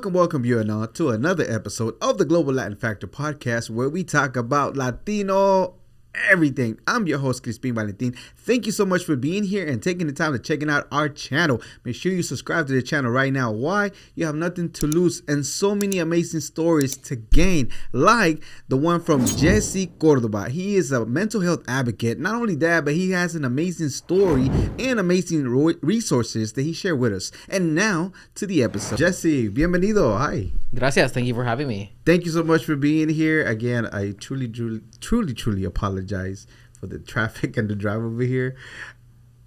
Welcome you and all to another episode of the Global Latin Factor podcast where we talk about Latino everything. I'm your host, Crispin Valentin. Thank you so much for being here and taking the time to checking out our channel. Make sure you subscribe to the channel right now. Why? You have nothing to lose and so many amazing stories to gain, like the one from Jesse Cordova. He is a mental health advocate. Not only that, but he has an amazing story and amazing resources that he shared with us. And now to the episode. Jesse, bienvenido. Hi. Gracias. Thank you for having me. Thank you so much for being here. Again, I truly apologize for the traffic and the drive over here.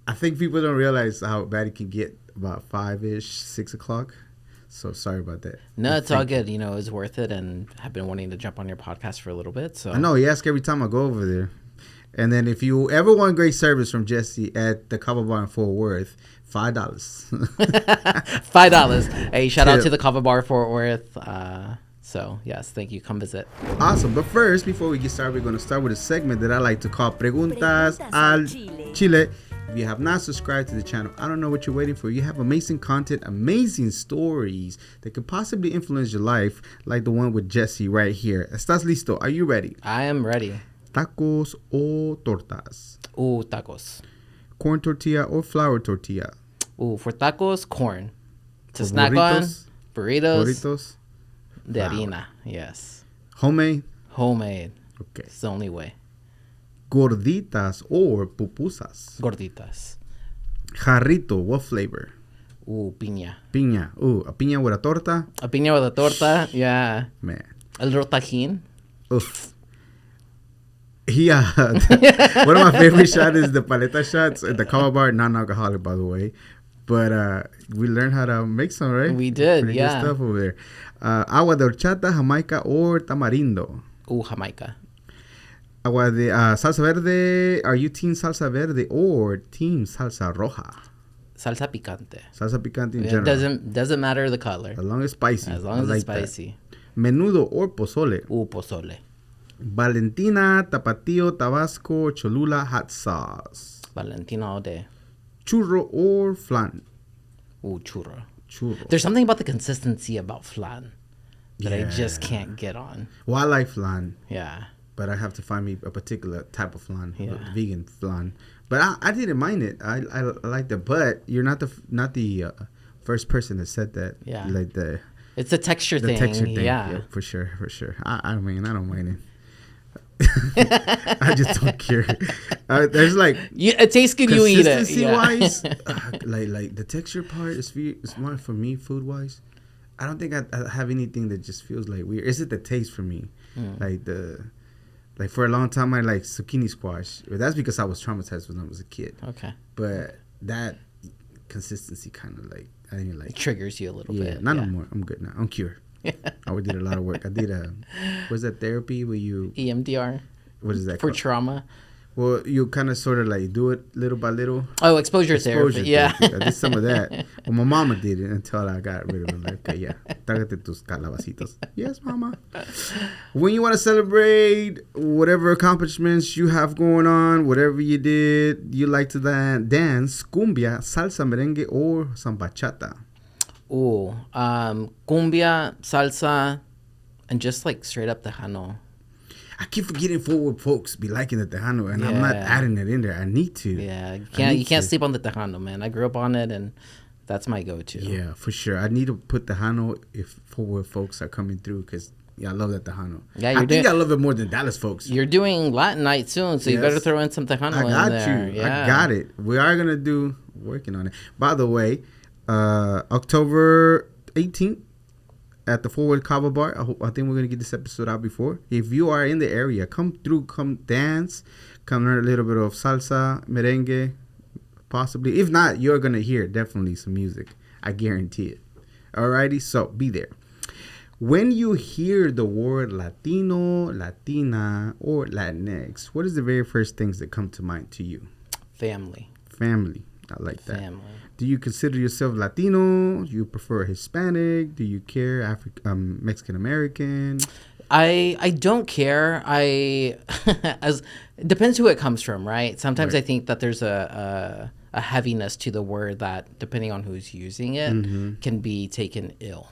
I think people don't realize how bad it can get about 5-ish, 6 o'clock. So sorry about that. No, it's all good. You know, it's worth it, and I've been wanting to jump on your podcast for a little bit. So I know, you ask every time I go over there. And then if you ever want great service from Jesse at the Kava Bar in Fort Worth, $5. $5. Hey, shout out to the Kava Bar Fort Worth. So, yes, thank you. Come visit. Awesome. But first, before we get started, we're going to start with a segment that I like to call Preguntas al Chile. If you have not subscribed to the channel, I don't know what you're waiting for. You have amazing content, amazing stories that could possibly influence your life, like the one with Jesse right here. ¿Estás listo? Are you ready? I am ready. Tacos o tortas? Tacos. Corn tortilla or flour tortilla? For tacos, corn. To For snack burritos? on, burritos. Burritos? De Flour. harina, yes. Homemade? Homemade. Okay. It's the only way. Gorditas or pupusas? Gorditas. Jarrito, what flavor? Piña. Piña. A piña with a torta? A piña with a torta, yeah. Man. El rotajín. Oof. Yeah. One of my favorite shots is the paleta shots at the Kava Bar. Non-alcoholic, by the way. But we learned how to make some, right? We did, Pretty yeah. good stuff over there. Agua de horchata, jamaica, or tamarindo? Jamaica. Agua de salsa verde. Are you team salsa verde or team salsa roja? Salsa picante. Salsa picante in It general. doesn't matter the color. As long as spicy. As long as it's spicy. That. Menudo or pozole? Pozole. Valentina, Tapatio, Tabasco, Cholula, hot sauce. Valentina all day. Churro or flan? Churro. Churro. There's something about the consistency about flan that I just Yeah. can't get on. Well, I like flan. Yeah. But I have to find me a particular type of flan, Yeah. vegan flan. But I didn't mind it. I liked it. But you're not the first person that said that. Yeah. Like the It's a texture thing. texture thing. Yeah. For sure. I mean, I don't mind it. I just don't care. There's like It tastes good. You eat it. consistency Yeah. wise, like the texture part is more for me food wise. I don't think I have anything that just feels like weird. Is it the taste for me? Like for a long time I like zucchini squash. But that's because I was traumatized when I was a kid. Okay. But that consistency kind of like I didn't like. It triggers you a little bit. Not no more. I'm good now. I'm cured. I did a lot of work. I did was that therapy where you EMDR. what is that For called? trauma. Well, you kind of sort of like do it little by little. Exposure therapy. Yeah. therapy. I did some of that. Well, my mama did it until I got rid of it. Like, okay, yeah. Trágate tus calabacitos. Yes, mama. When you want to celebrate whatever accomplishments you have going on, whatever you did, you like to dance, cumbia, salsa, merengue, or some bachata. Cumbia, salsa, and just like straight up Tejano. I keep forgetting forward folks be liking the Tejano, and I'm not adding it in there. I need to. Yeah, you can't sleep on the Tejano, man. I grew up on it, and that's my go-to. Yeah, for sure. I need to put Tejano if forward folks are coming through, because I love that Tejano. Yeah, I think I love it more than Dallas folks. You're doing Latin night soon, so you better throw in some Tejano in there. Yeah. I got it. We are going to working on it. By the way, October 18th at the Forward Kava Bar. I think we're going to get this episode out before. If you are in the area, come through, come dance, come learn a little bit of salsa, merengue, possibly. If not, you're going to hear definitely some music. I guarantee it. Alrighty, so be there. When you hear the word Latino, Latina, or Latinx, what is the very first things that come to mind to you? Family. I like that. Family. Do you consider yourself Latino? Do you prefer Hispanic? Do you care Mexican American? I don't care. As it depends who it comes from, right? Sometimes I think that there's a heaviness to the word that, depending on who's using it, can be taken ill.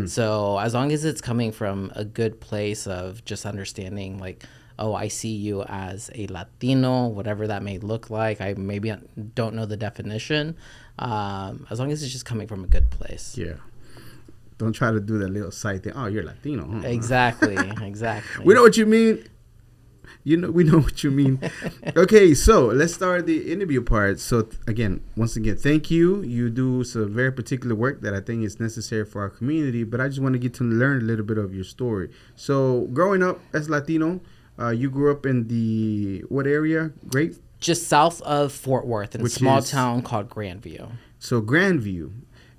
So as long as it's coming from a good place of just understanding, like, oh, I see you as a Latino, whatever that may look like. I maybe don't know the definition. As long as it's just coming from a good place. Yeah. Don't try to do that little side thing. Oh, you're Latino, huh? Exactly. Exactly. We know what you mean. We know what you mean. Okay, so let's start the interview part. So once again, thank you. You do some very particular work that I think is necessary for our community, but I just want to get to learn a little bit of your story. So growing up as Latino, you grew up in what area? Great? Just south of Fort Worth in a small town called Grandview. So Grandview.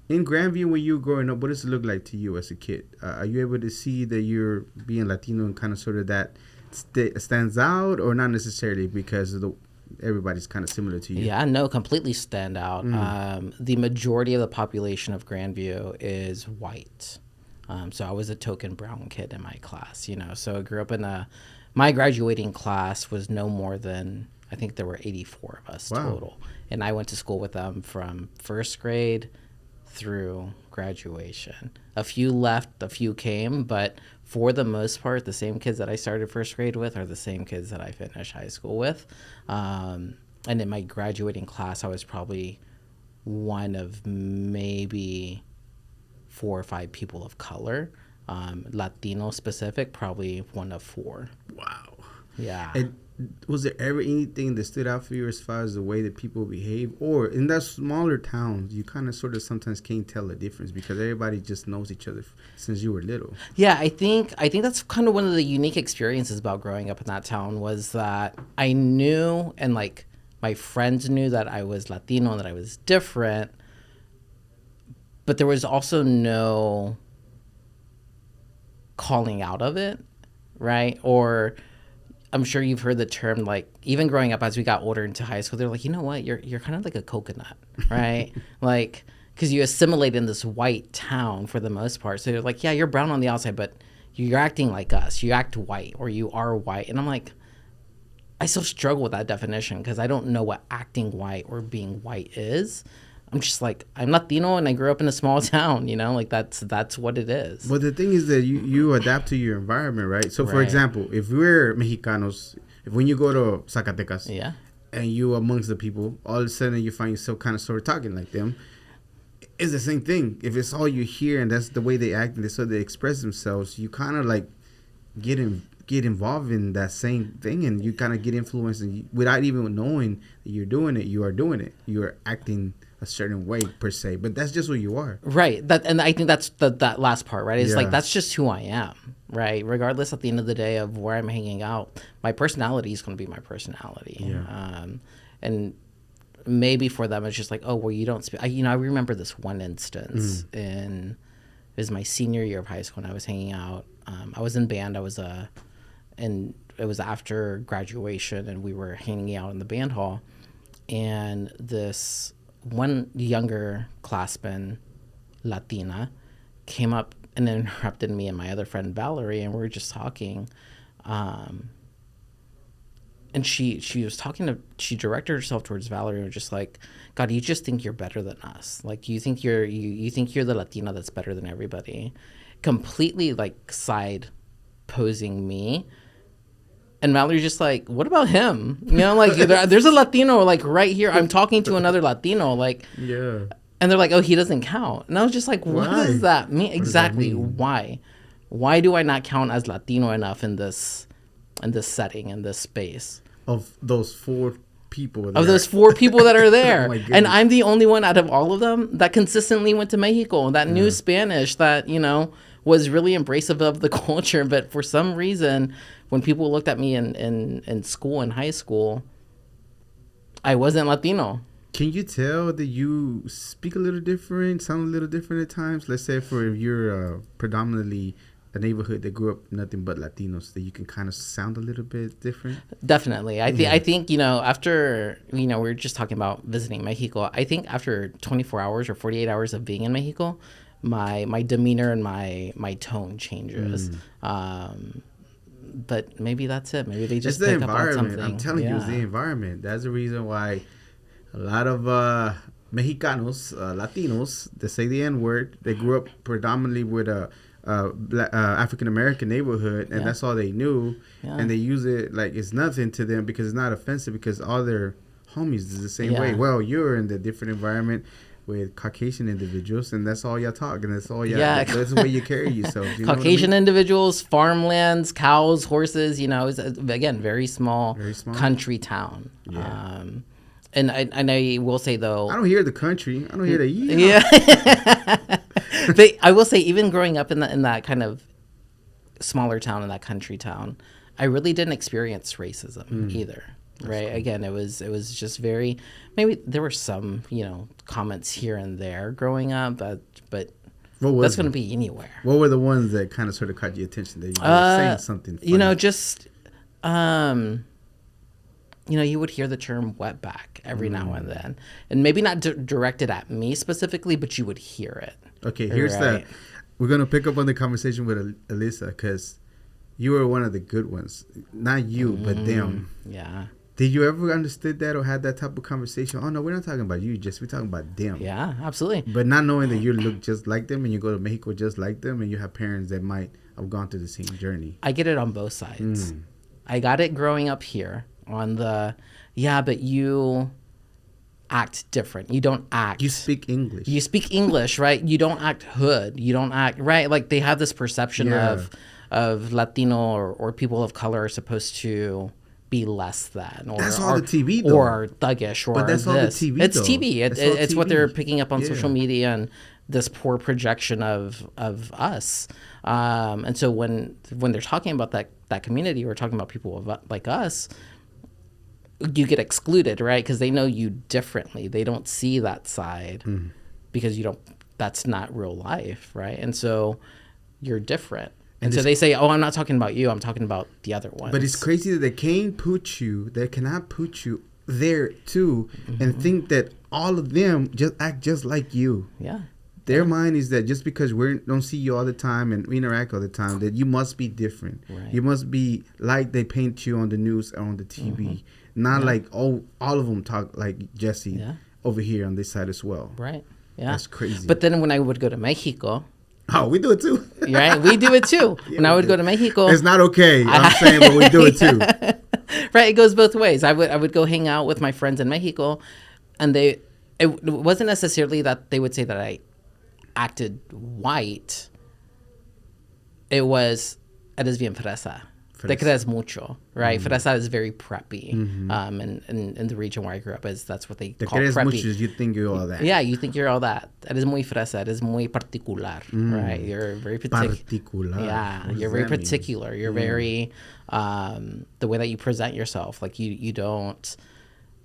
In Grandview, when you were growing up, what does it look like to you as a kid? Are you able to see that you're being Latino and kind of sort of that stands out, or not necessarily because everybody's kind of similar to you? Yeah, no, completely stand out. The majority of the population of Grandview is white. So I was a token brown kid in my class, So I grew up my graduating class was no more than, I think there were 84 of us total. And I went to school with them from first grade through graduation. A few left, a few came, but for the most part, the same kids that I started first grade with are the same kids that I finished high school with. And in my graduating class, I was probably one of maybe 4 or 5 people of color. Latino specific, probably one of 4. Wow. Yeah. And was there ever anything that stood out for you as far as the way that people behave? Or in that smaller towns, you kind of sort of sometimes can't tell the difference because everybody just knows each other since you were little. Yeah, I think that's kind of one of the unique experiences about growing up in that town was that I knew, and like my friends knew, that I was Latino and that I was different, but there was also no calling out of it, right? Or I'm sure you've heard the term, like, even growing up as we got older into high school, they're like, you know what, you're kind of like a coconut, right? Like, because you assimilate in this white town for the most part. So they're like, yeah, you're brown on the outside, but you're acting like us. You act white, or you are white. And I'm like, I still struggle with that definition because I don't know what acting white or being white is. I'm just like, I'm Latino and I grew up in a small town, like that's what it is. Well, the thing is that you adapt to your environment, right? So, for example, if we're Mexicanos, when you go to Zacatecas, yeah, and you amongst the people, all of a sudden you find yourself kind of sort of talking like them. It's the same thing. If it's all you hear and that's the way they act and so they express themselves, you kind of like get involved in that same thing, and you kind of get influenced, and without even knowing that you're doing it, you are doing it. You are acting a certain way per se, but that's just who you are, right? And I think that's that last part, right? It's like that's just who I am, right? Regardless, at the end of the day, of where I'm hanging out, my personality is going to be my personality. And maybe for them it's just like, oh well, you don't speak. I remember this one instance it was my senior year of high school, and I was hanging out. I was in band. And it was after graduation, and we were hanging out in the band hall, and this one younger classman, Latina, came up and interrupted me and my other friend Valerie, and we were just talking. And she directed herself towards Valerie and was just like, God, you just think you're better than us. Like, you think you're the Latina that's better than everybody. Completely like side posing me. And Valerie's just like, what about him? Like there's a Latino like right here. I'm talking to another Latino, like, yeah. And they're like, oh, he doesn't count. And I was just like, what does that mean? Exactly. Why? Why do I not count as Latino enough in this setting, in this space? Of those 4 people. Those 4 people that are there. Oh, and I'm the only one out of all of them that consistently went to Mexico, that knew Spanish, that, was really embracive of the culture. But for some reason, when people looked at me in school, in high school, I wasn't Latino. Can you tell that you speak a little different, sound a little different at times? Let's say if you're predominantly a neighborhood that grew up nothing but Latinos, that you can kind of sound a little bit different? Definitely. I think, after, we were just talking about visiting Mexico, I think after 24 hours or 48 hours of being in Mexico, my demeanor and my tone changes. But maybe that's it. Maybe they just pick up on something. I'm telling you, it's the environment. That's the reason why a lot of Mexicanos, Latinos, they say the N word. They grew up predominantly with a African American neighborhood, and that's all they knew. Yeah. And they use it like it's nothing to them because it's not offensive because all their homies is the same way. Well, you're in the different environment with Caucasian individuals, and that's all y'all talk, and that's all y'all. That's the way you carry yourself. You Caucasian individuals, farmlands, cows, horses. You know, it's, again, very small country town. Yeah. And I will say though, I don't hear the country. I don't hear the But I will say, even growing up in that kind of smaller town, in that country town, I really didn't experience racism either. That's right. Cool. Again, it was just very, maybe there were some, comments here and there growing up, but that's going to be anywhere. What were the ones that kind of sort of caught your attention that you were saying something funny? Just, you would hear the term wetback every now and then, and maybe not directed at me specifically, but you would hear it. Okay, here's we're going to pick up on the conversation with Alyssa because you were one of the good ones. Not you, but them. Yeah. Did you ever understood that or had that type of conversation? Oh, no, we're not talking about you. We're talking about them. Yeah, absolutely. But not knowing that you look just like them and you go to Mexico just like them and you have parents that might have gone through the same journey. I get it on both sides. I got it growing up here on the, but you act different. You don't act. You speak English. You speak English, right? You don't act hood. You don't act, right? Like they have this perception of Latino or people of color are supposed to be less than, or that's all the TV though, or thuggish, or that's all the TV. It's TV. It's what they're picking up on social media and this poor projection of us. And so when they're talking about that community, or talking about people like us, you get excluded, right? Because they know you differently. They don't see that side because you don't. That's not real life, right? And so you're different. And so they say, "Oh, I'm not talking about you. I'm talking about the other ones." But it's crazy that they cannot put you there too, and think that all of them just act just like you. Yeah. Their mind is that just because we don't see you all the time and we interact all the time, that you must be different. Right. You must be like they paint you on the news or on the TV. Not like all of them talk like Jesse over here on this side as well. Right. Yeah. That's crazy. But then when I would go to Mexico. Oh, we do it too. Right? We do it too. When I would go to Mexico. It's not okay. I'm saying, but we do it too. Right. It goes both ways. I would go hang out with my friends in Mexico, and it wasn't necessarily that they would say that I acted white. It was, eres bien fresa. Te crees mucho, right? Fresa is very preppy. And in the region where I grew up, that's what they call preppy. Te crees mucho, you think you're all that. Yeah, you think you're all that. Eres muy fresa. Eres muy particular, right? You're very particular. Yeah, you're very particular. You're very, the way that you present yourself, like you don't.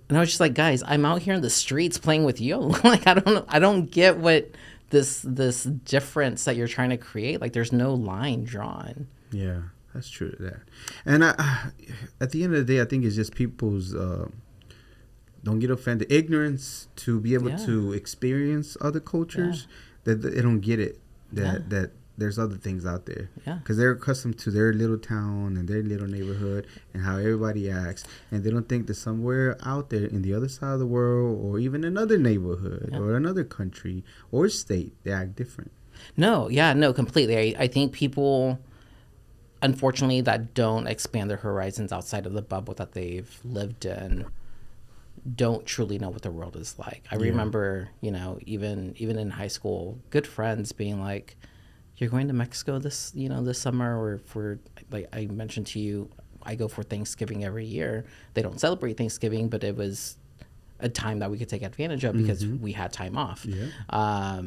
And I was just like, guys, I'm out here in the streets playing with you. Like, I don't get what this difference that you're trying to create. Like, there's no line drawn. Yeah. That's true to that. And at the end of the day, I think it's just people's don't get offended. Ignorance to be able to experience other cultures, that they don't get it. That there's other things out there. Yeah. Because they're accustomed to their little town and their little neighborhood and how everybody acts. And they don't think that somewhere out there in the other side of the world or even another neighborhood or another country or state, they act different. No, completely. I think people, unfortunately, that don't expand their horizons outside of the bubble that they've lived in, don't truly know what the world is like. I remember, even in high school, good friends being like, "You're going to Mexico this summer," or for, like I mentioned to you, I go for Thanksgiving every year. They don't celebrate Thanksgiving, but it was a time that we could take advantage of because we had time off. Yeah.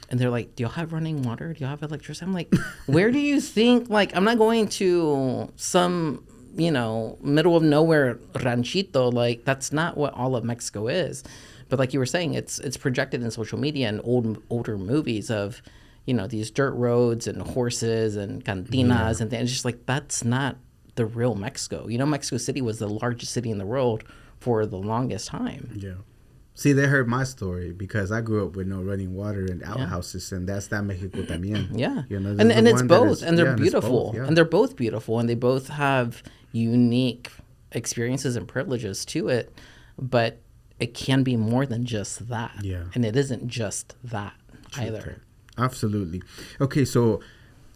And they're like, "Do y'all have running water? Do y'all have electricity?" I'm like, where do you think, like, I'm not going to some, middle of nowhere ranchito. Like, that's not what all of Mexico is. But like you were saying, it's projected in social media and older movies of, these dirt roads and horses and cantinas and things. It's just like, that's not the real Mexico. Mexico City was the largest city in the world for the longest time. Yeah. See, they heard my story because I grew up with no running water and outhouses, and that's that Mexico también. Yeah, and it's both, and they're beautiful, and they're both beautiful, and they both have unique experiences and privileges to it. But it can be more than just that. Yeah. And it isn't just that either. Okay. Absolutely. Okay, so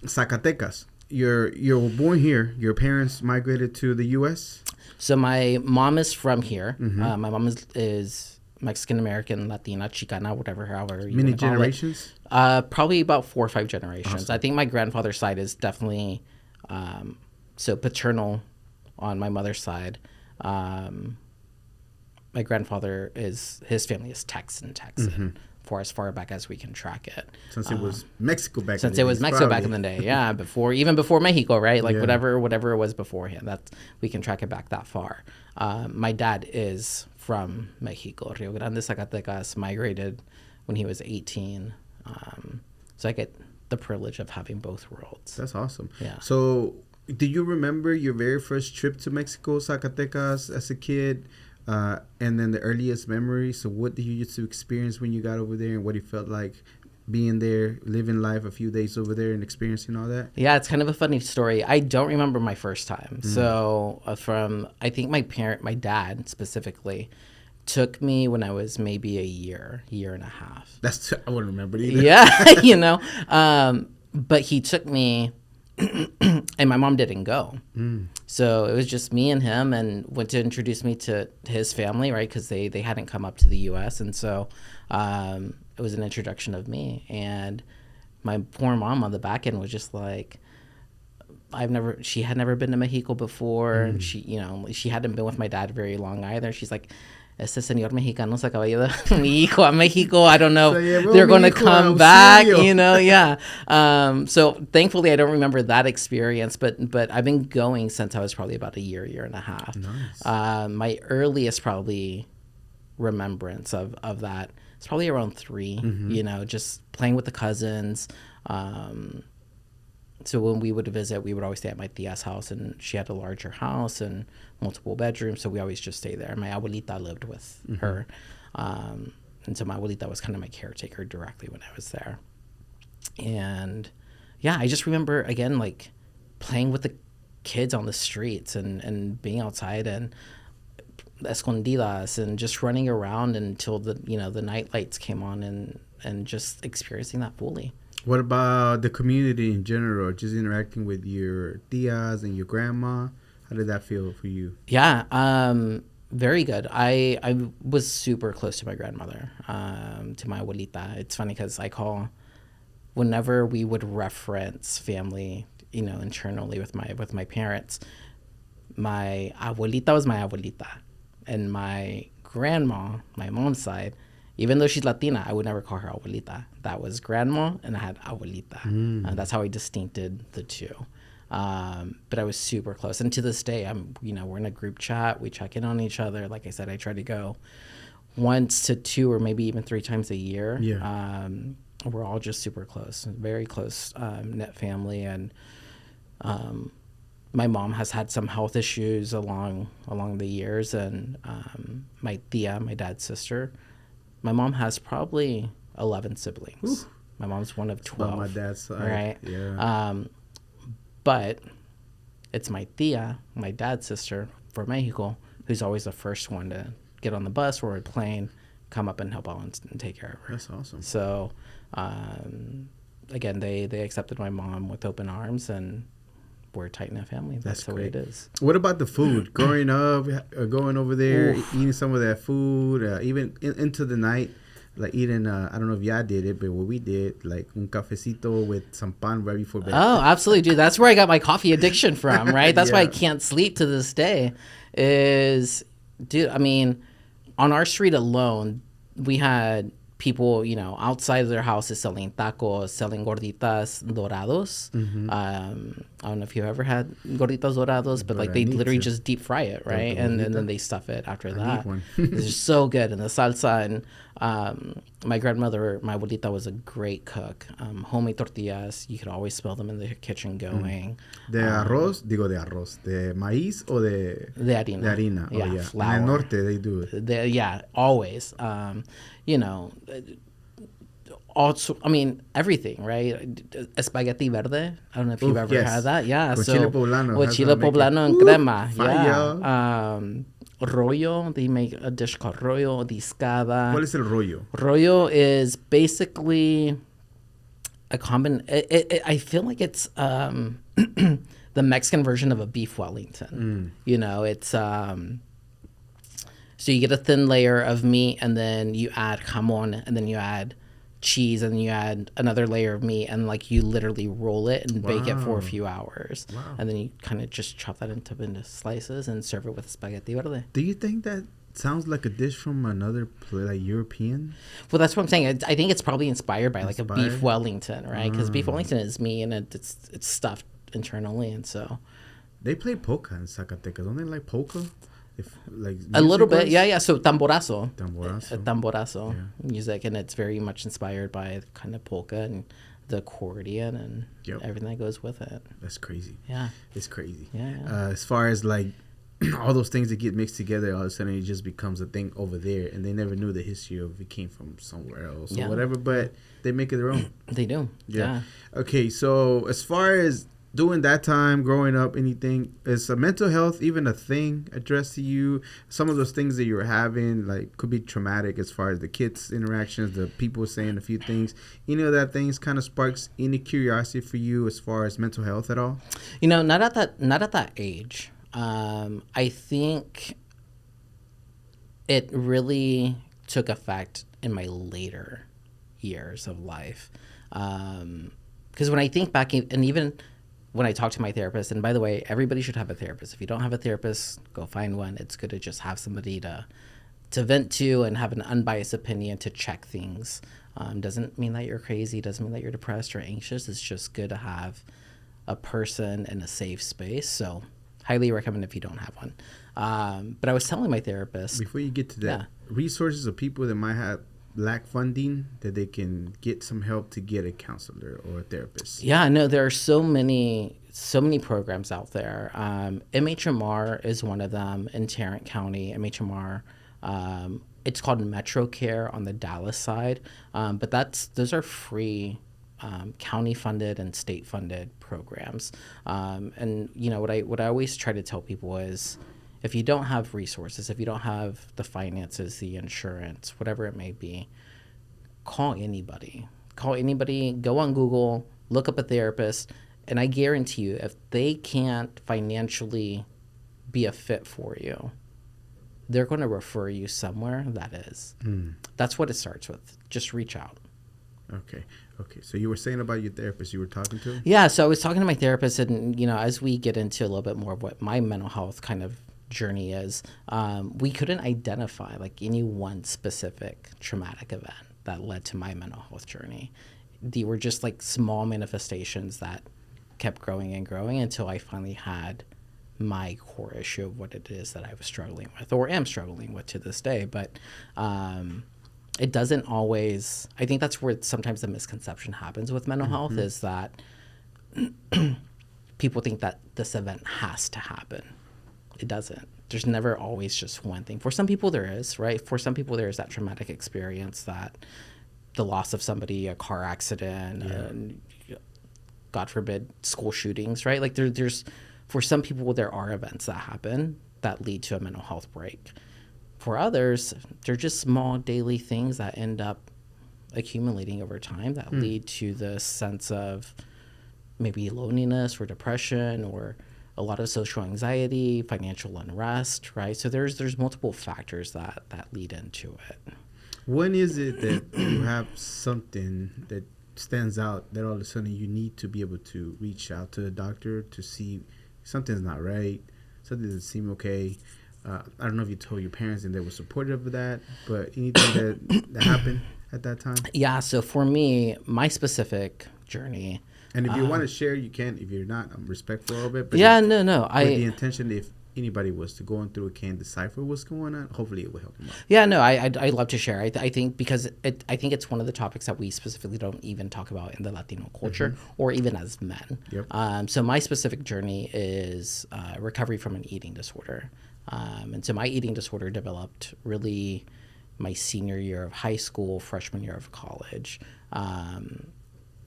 Zacatecas, you're born here. Your parents migrated to the U.S.? So my mom is from here. My mom is Mexican American, Latina, Chicana, whatever, however you Many want to call generations? it. Probably about 4 or 5 generations. Awesome. I think my grandfather's side is definitely so paternal on my mother's side. My grandfather his family is Texan. For as far back as we can track it. Since it was Mexico back in the day. Since it was Mexico back in the day, yeah, even before Mexico, right? Like Yeah. whatever it was beforehand, that we can track it back that far. My dad is from Mexico, Rio Grande, Zacatecas, migrated when he was 18. So I get the privilege of having both worlds. That's awesome. Yeah. So, do you remember your very first trip to Mexico, Zacatecas, as a kid? And then the earliest memories. So what did you used to experience when you got over there, and what it felt like being there, living life a few days over there and experiencing all that? Yeah, it's kind of a funny story. I don't remember my first time. So I think my dad specifically, took me when I was maybe a year and a half. I wouldn't remember it either. Yeah, but he took me, and my mom didn't go. So it was just me and him, and went to introduce me to his family, right? Because they hadn't come up to the U.S. And so it was an introduction of me. And my poor mom on the back end was just like, she had never been to Mexico before. And she hadn't been with my dad very long either. She's like, este señor mexicano se acaba de llevar mi hijo a Mexico. I don't know if they're going to come back, yeah. So thankfully I don't remember that experience, but I've been going since I was probably about a year and a half. Nice. My earliest probably remembrance of that is probably around 3, just playing with the cousins. So when we would visit, we would always stay at my tia's house, and she had a larger house and multiple bedrooms, so we always just stay there. My abuelita lived with her, and so my abuelita was kind of my caretaker directly when I was there. And yeah, I just remember, again, like playing with the kids on the streets and being outside and escondidas and just running around until the night lights came on, and just experiencing that fully. What about the community in general? Just interacting with your tias and your grandma. How did that feel for you? Yeah, very good. I was super close to my grandmother, to my abuelita. It's funny because whenever we would reference family, internally with my parents, my abuelita was my abuelita, and my grandma, my mom's side, even though she's Latina, I would never call her abuelita. That was grandma, and I had abuelita. That's how I distincted the two. But I was super close, and to this day, we're in a group chat. We check in on each other. Like I said, I try to go once to 2 or maybe even 3 times a year. Yeah. We're all just super close, very close knit family, and my mom has had some health issues along the years, and my tia, my dad's sister. My mom has probably 11 siblings. Ooh. My mom's one of 12. On my dad's side. Right? Yeah. But it's my tia, my dad's sister from Mexico, who's always the first one to get on the bus or a plane, come up and help out and take care of her. That's awesome. So, again, they accepted my mom with open arms, and we're a tight-knit family. That's the way it is. What about the food? Growing up, going over there, eating some of that food, even into the night, like eating, I don't know if y'all did it, but what we did, like un cafecito with some pan right before bed. Oh, absolutely, dude. That's where I got my coffee addiction from, right? That's why I can't sleep to this day. On our street alone, we had people, outside of their houses selling tacos, selling gorditas dorados. I don't know if you ever had gorditas dorados, but like they literally just deep fry it, right? And then they stuff it after that. It's just so good. And the salsa, and my grandmother, my abuelita, was a great cook. Homemade tortillas, you could always smell them in the kitchen going. De arroz, de maíz or de harina. De harina, yeah. Flour. In el norte, they do it. Always. Also, everything, right? Spaghetti verde. I don't know if you've ever had that. Yeah. Con chile poblano. With chile poblano and crema. Fire. Yeah. rollo. They make a dish called rollo, discada. What is el rollo? Rollo is basically a I feel like it's the Mexican version of a beef Wellington. You know, it's so you get a thin layer of meat, and then you add jamon, and then you add cheese, and then you add another layer of meat, and like you literally roll it and bake it for a few hours. And then you kind of just chop that into slices and serve it with spaghetti verde. Do you think that sounds like a dish from another like European? Well, that's what I'm saying. I think it's probably inspired by like a beef Wellington, right? Because beef Wellington is meat, and it's stuffed internally, and so they play polka in Zacatecas. Don't they like polka? If like a little bit, yeah. So tamborazo, yeah. Music, and it's very much inspired by kind of polka and the accordion and everything that goes with it. That's crazy. Yeah, it's crazy. Yeah. As far as like all those things that get mixed together, all of a sudden it just becomes a thing over there, and they never knew the history of it came from somewhere else or whatever. But they make it their own. They do. Yeah. Okay, so as far as during that time, growing up, anything, is mental health even a thing addressed to you? Some of those things that you were having, like, could be traumatic as far as the kids' interactions, the people saying a few things. Any of that things kind of sparks any curiosity for you as far as mental health at all? You know, not at that age. I think it really took effect in my later years of life. Because when I think back, and even when I talk to my therapist, and by the way, everybody should have a therapist. If you don't have a therapist, go find one. It's good to just have somebody to vent to and have an unbiased opinion to check things. Doesn't mean that you're crazy, doesn't mean that you're depressed or anxious. It's just good to have a person in a safe space. So highly recommend if you don't have one. But I was telling my therapist. Before you get to that, resources of people that might lack funding, that they can get some help to get a counselor or a therapist. Yeah, no, there are so many programs out there. MHMR is one of them in Tarrant County. MHMR, it's called Metro Care on the Dallas side, but those are free, county funded and state funded programs. And you know what I always try to tell people is, if you don't have resources, if you don't have the finances, the insurance, whatever it may be, call anybody. Go on Google, look up a therapist, and I guarantee you, if they can't financially be a fit for you, they're going to refer you somewhere that is. That's what it starts with. Just reach out. Okay. So you were saying about your therapist you were talking to? Yeah, so I was talking to my therapist, and, you know, as we get into a little bit more of what my mental health kind of journey is, we couldn't identify like any one specific traumatic event that led to my mental health journey. They were just like small manifestations that kept growing and growing until I finally had my core issue of what it is that I was struggling with, or am struggling with to this day. But it doesn't always, I think that's where sometimes the misconception happens with mental health, is that people think that this event has to happen. It doesn't. There's never always just one thing. For some people there is, right? For some people there is that traumatic experience, that the loss of somebody, a car accident, God forbid, school shootings, right? Like there's, for some people there are events that happen that lead to a mental health break. For others, they're just small daily things that end up accumulating over time that lead to the sense of maybe loneliness or depression, or a lot of social anxiety, financial unrest, right? So there's multiple factors that lead into it. When is it that you have something that stands out that all of a sudden you need to be able to reach out to the doctor to see something's not right, something doesn't seem okay? I don't know if you told your parents and they were supportive of that, but anything that happened at that time? Yeah, so for me, my specific journey. And if you want to share, you can. If you're not, I'm respectful of it. But no. With the intention, if anybody was to go through it, can decipher what's going on, hopefully it will help them out. Yeah, no, I'd love to share. I think because I think it's one of the topics that we specifically don't even talk about in the Latino culture, or even as men. Yep. So my specific journey is recovery from an eating disorder. And so my eating disorder developed really my senior year of high school, freshman year of college,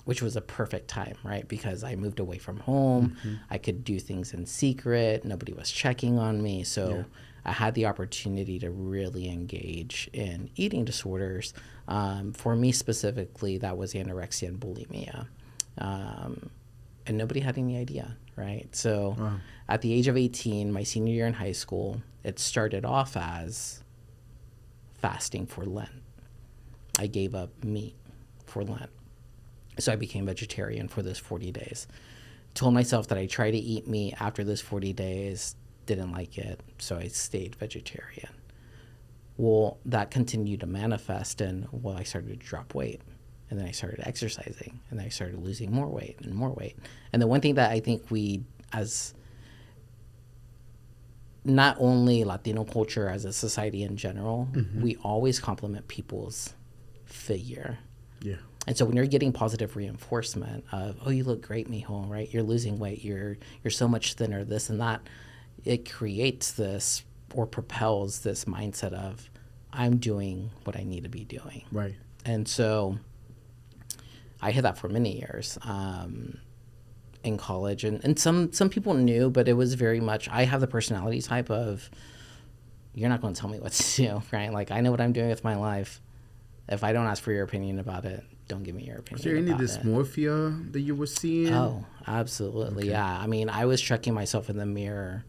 which was a perfect time, right? Because I moved away from home. I could do things in secret. Nobody was checking on me. So I had the opportunity to really engage in eating disorders. For me specifically, that was anorexia and bulimia. And nobody had any idea, right? So Wow. at the age of 18, my senior year in high school, it started off as fasting for Lent. I gave up meat for Lent. So I became vegetarian for those 40 days. Told myself that I'd try to eat meat after those 40 days, didn't like it, so I stayed vegetarian. Well, that continued to manifest and, well, I started to drop weight. And then I started exercising, and then I started losing more weight and more weight. And the one thing that I think we, as not only Latino culture, as a society in general, we always compliment people's figure. Yeah. And so when you're getting positive reinforcement of, oh, you look great, mijo, right? You're losing weight. You're so much thinner, this and that. It creates this or propels this mindset of, I'm doing what I need to be doing. Right. And so I had that for many years in college. And some people knew, but it was very much, I have the personality type of, you're not going to tell me what to do, right? Like, I know what I'm doing with my life. If I don't ask for your opinion about it, don't give me your opinion. Was there any dysmorphia that you were seeing? Oh, absolutely. Okay. Yeah. I mean, I was checking myself in the mirror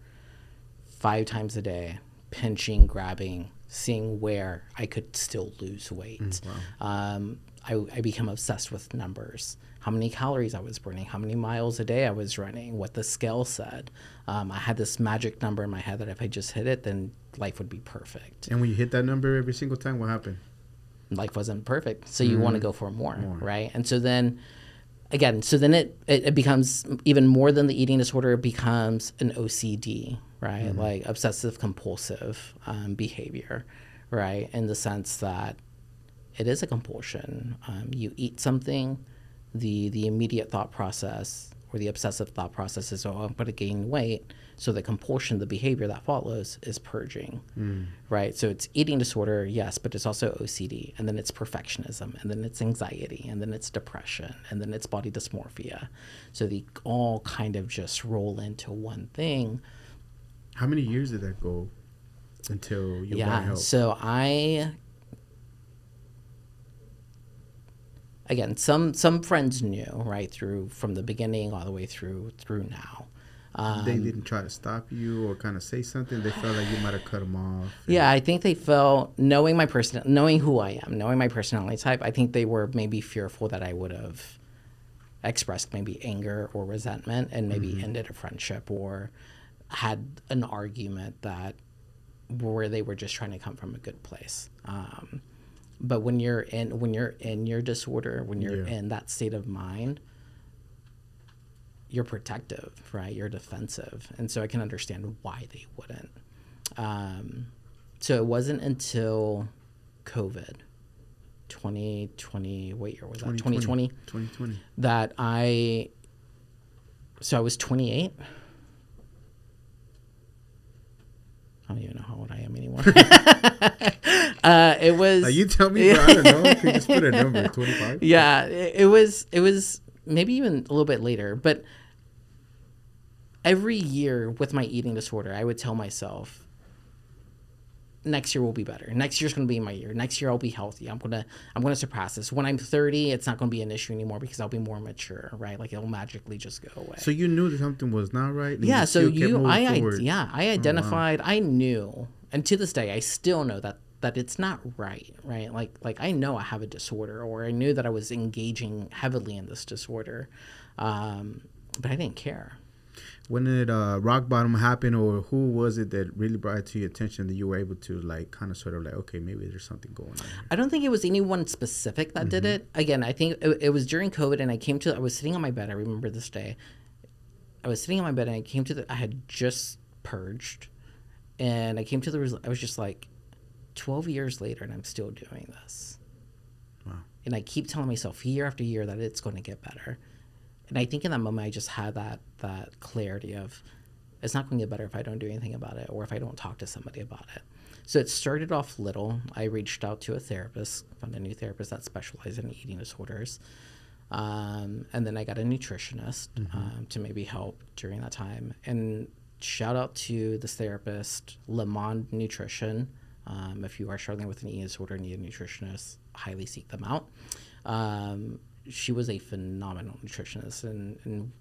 5 times a day, pinching, grabbing, seeing where I could still lose weight. Wow. I became obsessed with numbers, how many calories I was burning, how many miles a day I was running, what the scale said. I had this magic number in my head that if I just hit it, then life would be perfect. And when you hit that number every single time, what happened? Life wasn't perfect. So you want to go for more, right? And so then, again, it becomes even more than the eating disorder. It becomes an OCD, right? Like obsessive compulsive behavior, right? In the sense that it is a compulsion. You eat something, the immediate thought process or the obsessive thought process is, oh, I'm going to gain weight. So the compulsion, the behavior that follows is purging, right? So it's eating disorder, yes, but it's also OCD, and then it's perfectionism, and then it's anxiety, and then it's depression, and then it's body dysmorphia. So they all kind of just roll into one thing. How many years did that go until you got help? So again, some friends knew, right, from the beginning all the way through now. They didn't try to stop you or kind of say something. They felt like you might have cut them off. Yeah, I think they felt, knowing who I am, knowing my personality type, I think they were maybe fearful that I would have expressed maybe anger or resentment and maybe ended a friendship or had an argument that where they were just trying to come from a good place. But when you're in your disorder, when you're in that state of mind, you're protective, right? You're defensive. And so I can understand why they wouldn't. So it wasn't until COVID, 2020, what year was that? 2020? 2020. That I was 28. I don't even know how old I am anymore. It was... Like, you tell me, but I don't know. Can you just put a number, 25? Yeah, it was maybe even a little bit later, but every year with my eating disorder, I would tell myself, next year will be better. Next year's going to be my year. Next year I'll be healthy. I'm going to surpass this. When I'm 30, it's not going to be an issue anymore because I'll be more mature, right? Like it'll magically just go away. So you knew that something was not right? Yeah, I identified, I knew, and to this day I still know that it's not right? Like I know I have a disorder, or I knew that I was engaging heavily in this disorder, but I didn't care. When did rock bottom happen, or who was it that really brought it to your attention that you were able to like kind of sort of like, okay, maybe there's something going on here? I don't think it was anyone specific that did it. Again, I think it was during COVID, and I was sitting on my bed. I remember this day. I was sitting on my bed, and I had just purged, and I came to the result. I was just like, 12 years later, and I'm still doing this. Wow. And I keep telling myself year after year that it's going to get better. And I think in that moment, I just had that clarity of, it's not going to get better if I don't do anything about it, or if I don't talk to somebody about it. So it started off little. I reached out to a therapist, found a new therapist that specialized in eating disorders. And then I got a nutritionist to maybe help during that time. And shout out to this therapist, Le Monde Nutrition. If you are struggling with an eating disorder and need a nutritionist, highly seek them out. She was a phenomenal nutritionist, and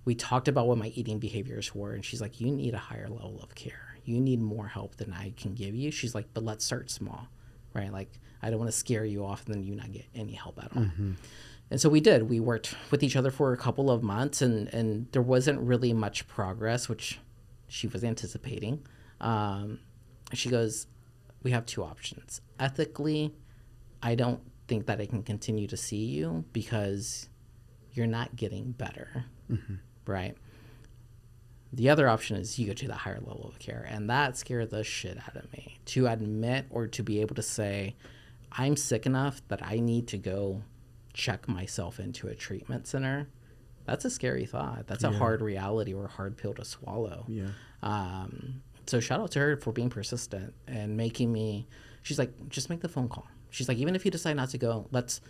we talked about what my eating behaviors were, and she's like, you need a higher level of care. You need more help than I can give you. She's like, but let's start small, right? Like, I don't want to scare you off and then you not get any help at all. Mm-hmm. And so we did. We worked with each other for a couple of months, and there wasn't really much progress, which she was anticipating. She goes, we have two options. Ethically, I don't think that I can continue to see you because you're not getting better, mm-hmm. right? The other option is you go to the higher level of care. And that scared the shit out of me. To admit or to be able to say, I'm sick enough that I need to go check myself into a treatment center. That's a scary thought. That's a hard reality or a hard pill to swallow. Yeah. So shout out to her for being persistent and making me, she's like, just make the phone call. She's like, even if you decide not to go, let's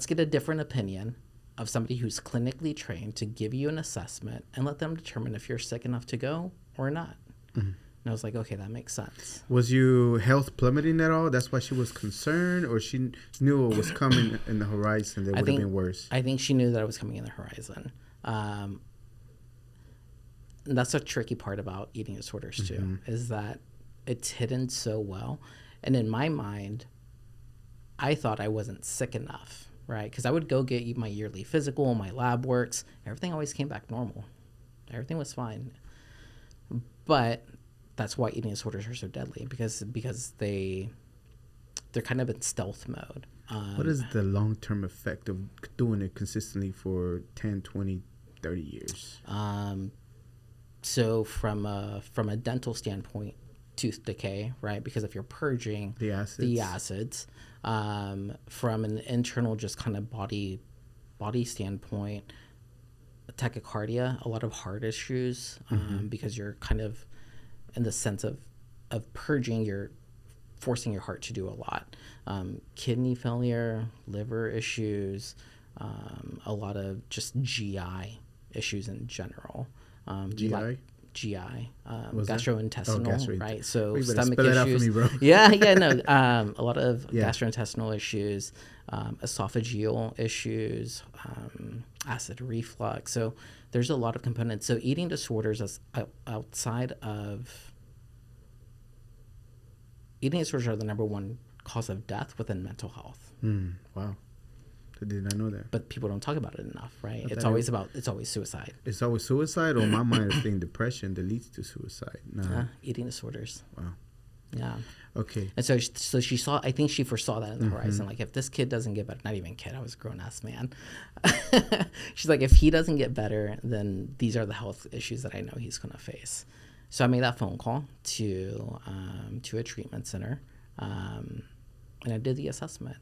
get a different opinion of somebody who's clinically trained to give you an assessment and let them determine if you're sick enough to go or not. Mm-hmm. And I was like, okay, that makes sense. Was your health plummeting at all? That's why she was concerned, or she knew it was coming in the horizon that would have been worse? I think she knew that it was coming in the horizon. And that's a tricky part about eating disorders too, mm-hmm. is that it's hidden so well. And in my mind, I thought I wasn't sick enough, right? Because I would go get my yearly physical, my lab works. Everything always came back normal. Everything was fine. But that's why eating disorders are so deadly, because they're kind of in stealth mode. What is the long-term effect of doing it consistently for 10, 20, 30 years? So from a dental standpoint, tooth decay, right? Because if you're purging the acids, from an internal just kind of body standpoint, tachycardia, a lot of heart issues, because you're kind of in the sense of purging, you're forcing your heart to do a lot. Kidney failure, liver issues, a lot of just GI issues in general. GI, gastrointestinal, right? So stomach issues. Me, bro. A lot of gastrointestinal issues, esophageal issues, acid reflux. So there's a lot of components. So eating disorders outside of eating disorders are the number one cause of death within mental health. Wow. I did not know that. But people don't talk about it enough, right? It's always suicide. It's always suicide, or my mind is thinking depression that leads to suicide. No. Eating disorders. Wow. Yeah. Okay. And so she saw, I think she foresaw that in the horizon. Like, if this kid doesn't get better, not even kid, I was a grown-ass man. She's like, if he doesn't get better, then these are the health issues that I know he's going to face. So I made that phone call to a treatment center, and I did the assessment.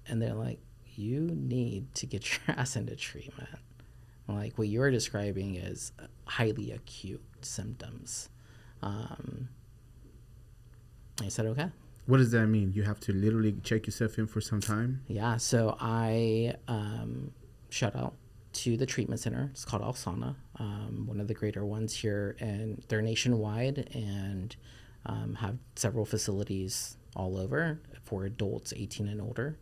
And they're like, you need to get your ass into treatment. Like, what you're describing is highly acute symptoms. I said, okay. What does that mean? You have to literally check yourself in for some time? Yeah. So I shout out to the treatment center. It's called Alsana, one of the greater ones here, and they're nationwide and have several facilities all over for adults 18 and older.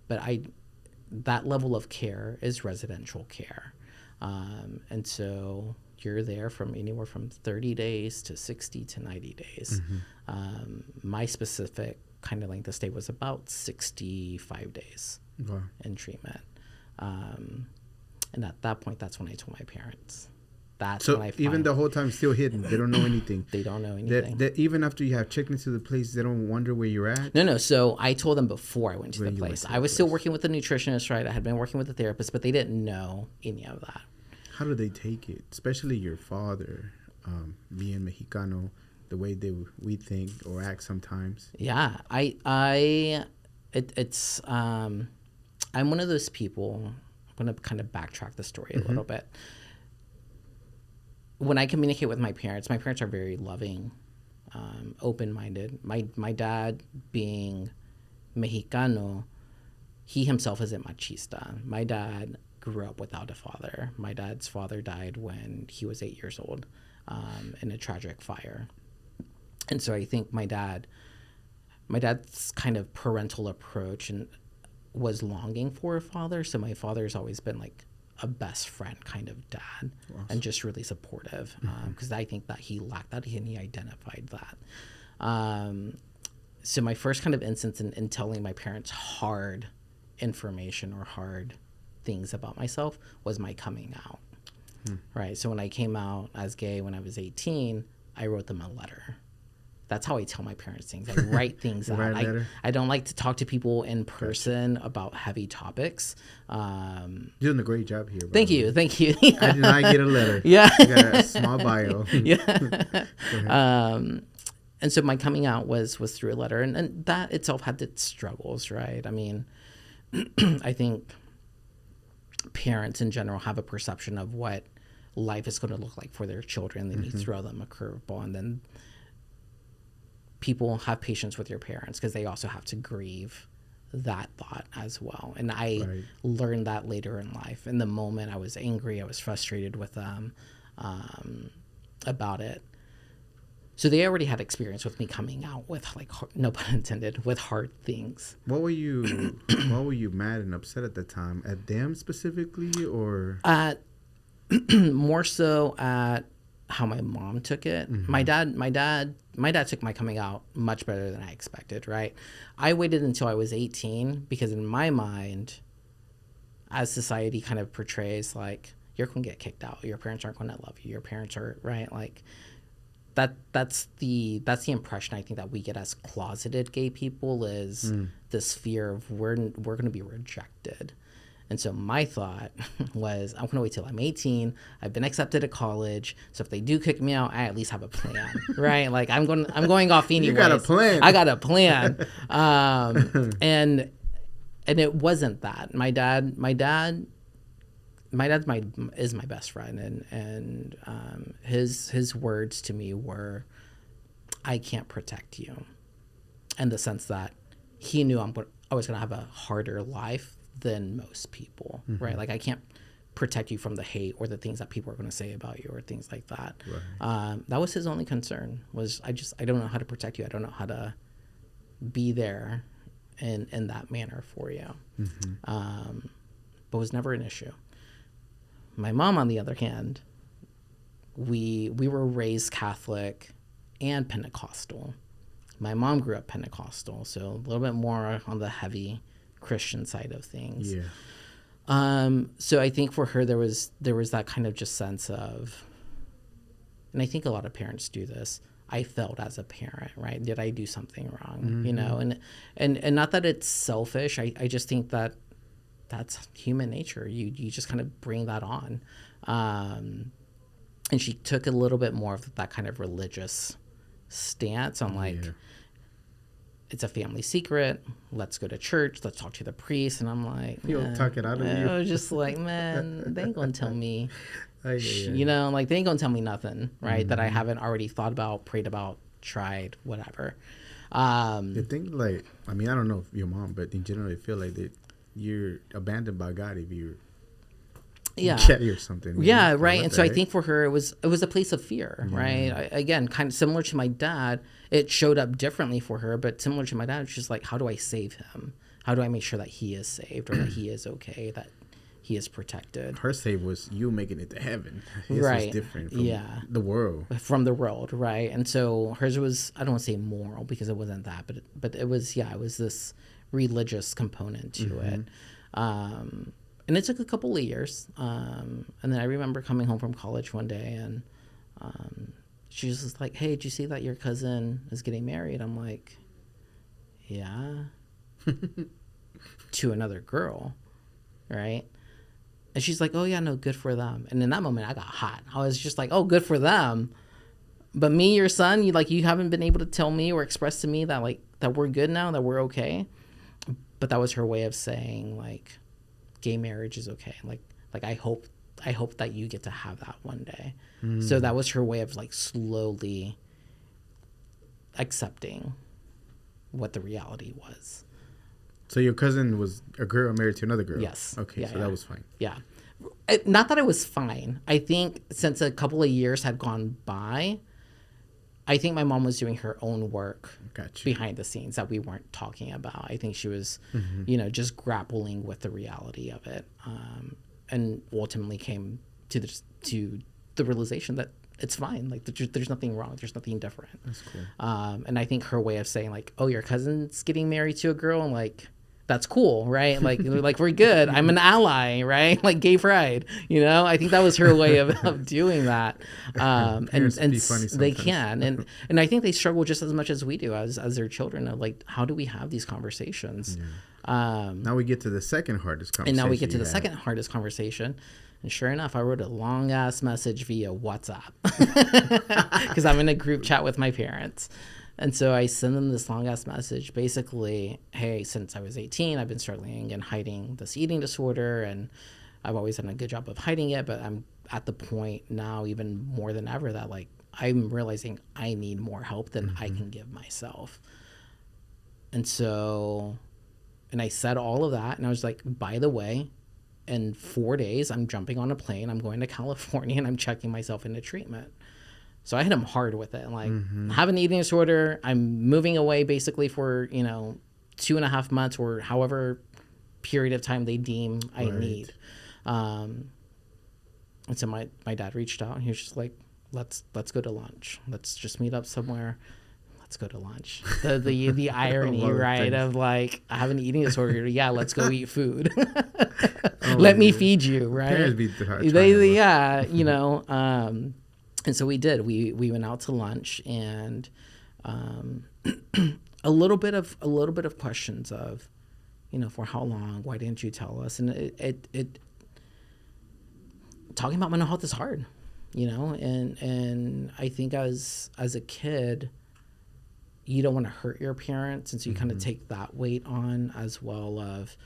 But that level of care is residential care. And so you're there from anywhere from 30 days to 60 to 90 days. My specific kind of length of stay was about 65 days in treatment. And at that point, that's when I told my parents. Even the whole time still hidden. They don't know anything. They don't know anything. Even after you have checked into the place, they don't wonder where you're at? No. So I told them before I went to the place. I was still working with the nutritionist, right? I had been working with the therapist, but they didn't know any of that. How do they take it? Especially your father, being Mexicano, the way we think or act sometimes. Yeah. I'm one of those people. I'm going to kind of backtrack the story a little bit. When I communicate with my parents are very loving, open-minded. My dad, being Mexicano, he himself isn't machista. My dad grew up without a father. My dad's father died when he was 8 years old in a tragic fire. And so I think my dad's kind of parental approach and was longing for a father. So my father's always been like a best friend kind of dad. Awesome. And just really supportive because I think that he lacked that and he identified that. So my first kind of instance in telling my parents hard information or hard things about myself was my coming out. Right. So when I came out as gay when I was 18, I wrote them a letter. That's how I tell my parents things. I write things out. I don't like to talk to people in person about heavy topics. You're doing a great job here. Thank you. I did not get a letter. Yeah. I got a small bio. Yeah. And so my coming out was through a letter. And that itself had its struggles, right? I mean, I think parents in general have a perception of what life is going to look like for their children. Then you throw them a curveball, and then people have patience with your parents because they also have to grieve that thought as well. And I learned that later in life. In the moment, I was angry. I was frustrated with them about it. So they already had experience with me coming out with, like, no pun intended, with hard things. What were you mad and upset at the time? At them specifically, or? More so at how my mom took it. My dad took my coming out much better than I expected, right? I waited until I was 18 because in my mind, as society kind of portrays, like, you're going to get kicked out. Your parents aren't going to love you. Your parents are, right? Like, that's the impression I think that we get as closeted gay people is this fear of we're going to be rejected. And so my thought was, I'm going to wait till I'm 18. I've been accepted at college. So if they do kick me out, I at least have a plan, right? Like I'm going off anyways. You got a plan. I got a plan. And it wasn't that. My dad is my best friend, and his words to me were, I can't protect you, in the sense that he knew I was going to have a harder life than most people, right? Like, I can't protect you from the hate or the things that people are going to say about you or things like that. Right. That was his only concern, was I don't know how to protect you. I don't know how to be there in that manner for you. But it was never an issue. My mom, on the other hand, we were raised Catholic and Pentecostal. My mom grew up Pentecostal, so a little bit more on the heavy Christian side of things. Yeah. So I think for her there was that kind of just sense of, and I think a lot of parents do this, I failed as a parent, right? Did I do something wrong? You know, and not that it's selfish. I just think that that's human nature. You just kind of bring that on. And she took a little bit more of that kind of religious stance on, like, it's a family secret. Let's go to church. Let's talk to the priest. And I'm like, you'll tuck it out of you. I was just like, man, they ain't gonna tell me, you know, like, they ain't gonna tell me nothing, right? That I haven't already thought about, prayed about, tried, whatever. The thing, like, I mean, I don't know if your mom, but in general, I feel like that you're abandoned by God if you're gay or something. Yeah, right. And so I think for her, it was a place of fear, right? Again, kind of similar to my dad. It showed up differently for her, but similar to my dad, it's just like, how do I save him? How do I make sure that he is saved, or that he is okay, that he is protected? Her save was you making it to heaven. His was different from the world. From the world, right? And so hers was, I don't want to say moral because it wasn't that, but it was, it was this religious component to it. And it took a couple of years. And then I remember coming home from college one day, and she was just like, hey, did you see that your cousin is getting married? I'm like, yeah. To another girl, right? And she's like, oh, yeah, no, good for them. And in that moment, I got hot. I was just like, oh, good for them. But me, your son, you haven't been able to tell me or express to me that, like, that we're good now, that we're okay. But that was her way of saying, like, gay marriage is okay. Like I hope that you get to have that one day. So that was her way of, like, slowly accepting what the reality was. So your cousin was a girl married to another girl? Yes. Okay, Yeah, so that was fine. Yeah. Not that I was fine. I think since a couple of years had gone by, I think my mom was doing her own work behind the scenes that we weren't talking about. I think she was, just grappling with the reality of it, and ultimately came to the realization that it's fine. Like there's nothing wrong. There's nothing different. That's cool. And I think her way of saying like, oh, your cousin's getting married to a girl, and like, that's cool, right? Like we're good. I'm an ally, right? Like gay pride, I think that was her way of doing that. And they can, and I think they struggle just as much as we do as their children of like, how do we have these conversations? Yeah. Now we get to the second hardest conversation. Second hardest conversation. And sure enough, I wrote a long ass message via WhatsApp because I'm in a group chat with my parents. And so I send them this long ass message, basically, hey, since I was 18, I've been struggling and hiding this eating disorder, and I've always done a good job of hiding it, but I'm at the point now, even more than ever, that like I'm realizing I need more help than I can give myself. And so, and I said all of that, and I was like, by the way, in 4 days, I'm jumping on a plane, I'm going to California, and I'm checking myself into treatment. So I hit him hard with it. Like, I have an eating disorder. I'm moving away basically for, 2.5 months or however period of time they deem I need. And so my dad reached out, and he was just like, let's go to lunch. Let's just meet up somewhere. Let's go to lunch. The irony, right, of like, I have an eating disorder. Yeah, let's go eat food. Let me feed you, right? And so we did. We went out to lunch, and a little bit of questions of, for how long? Why didn't you tell us? And it talking about mental health is hard, and I think as a kid, you don't want to hurt your parents, and so you kind of take that weight on as well. Of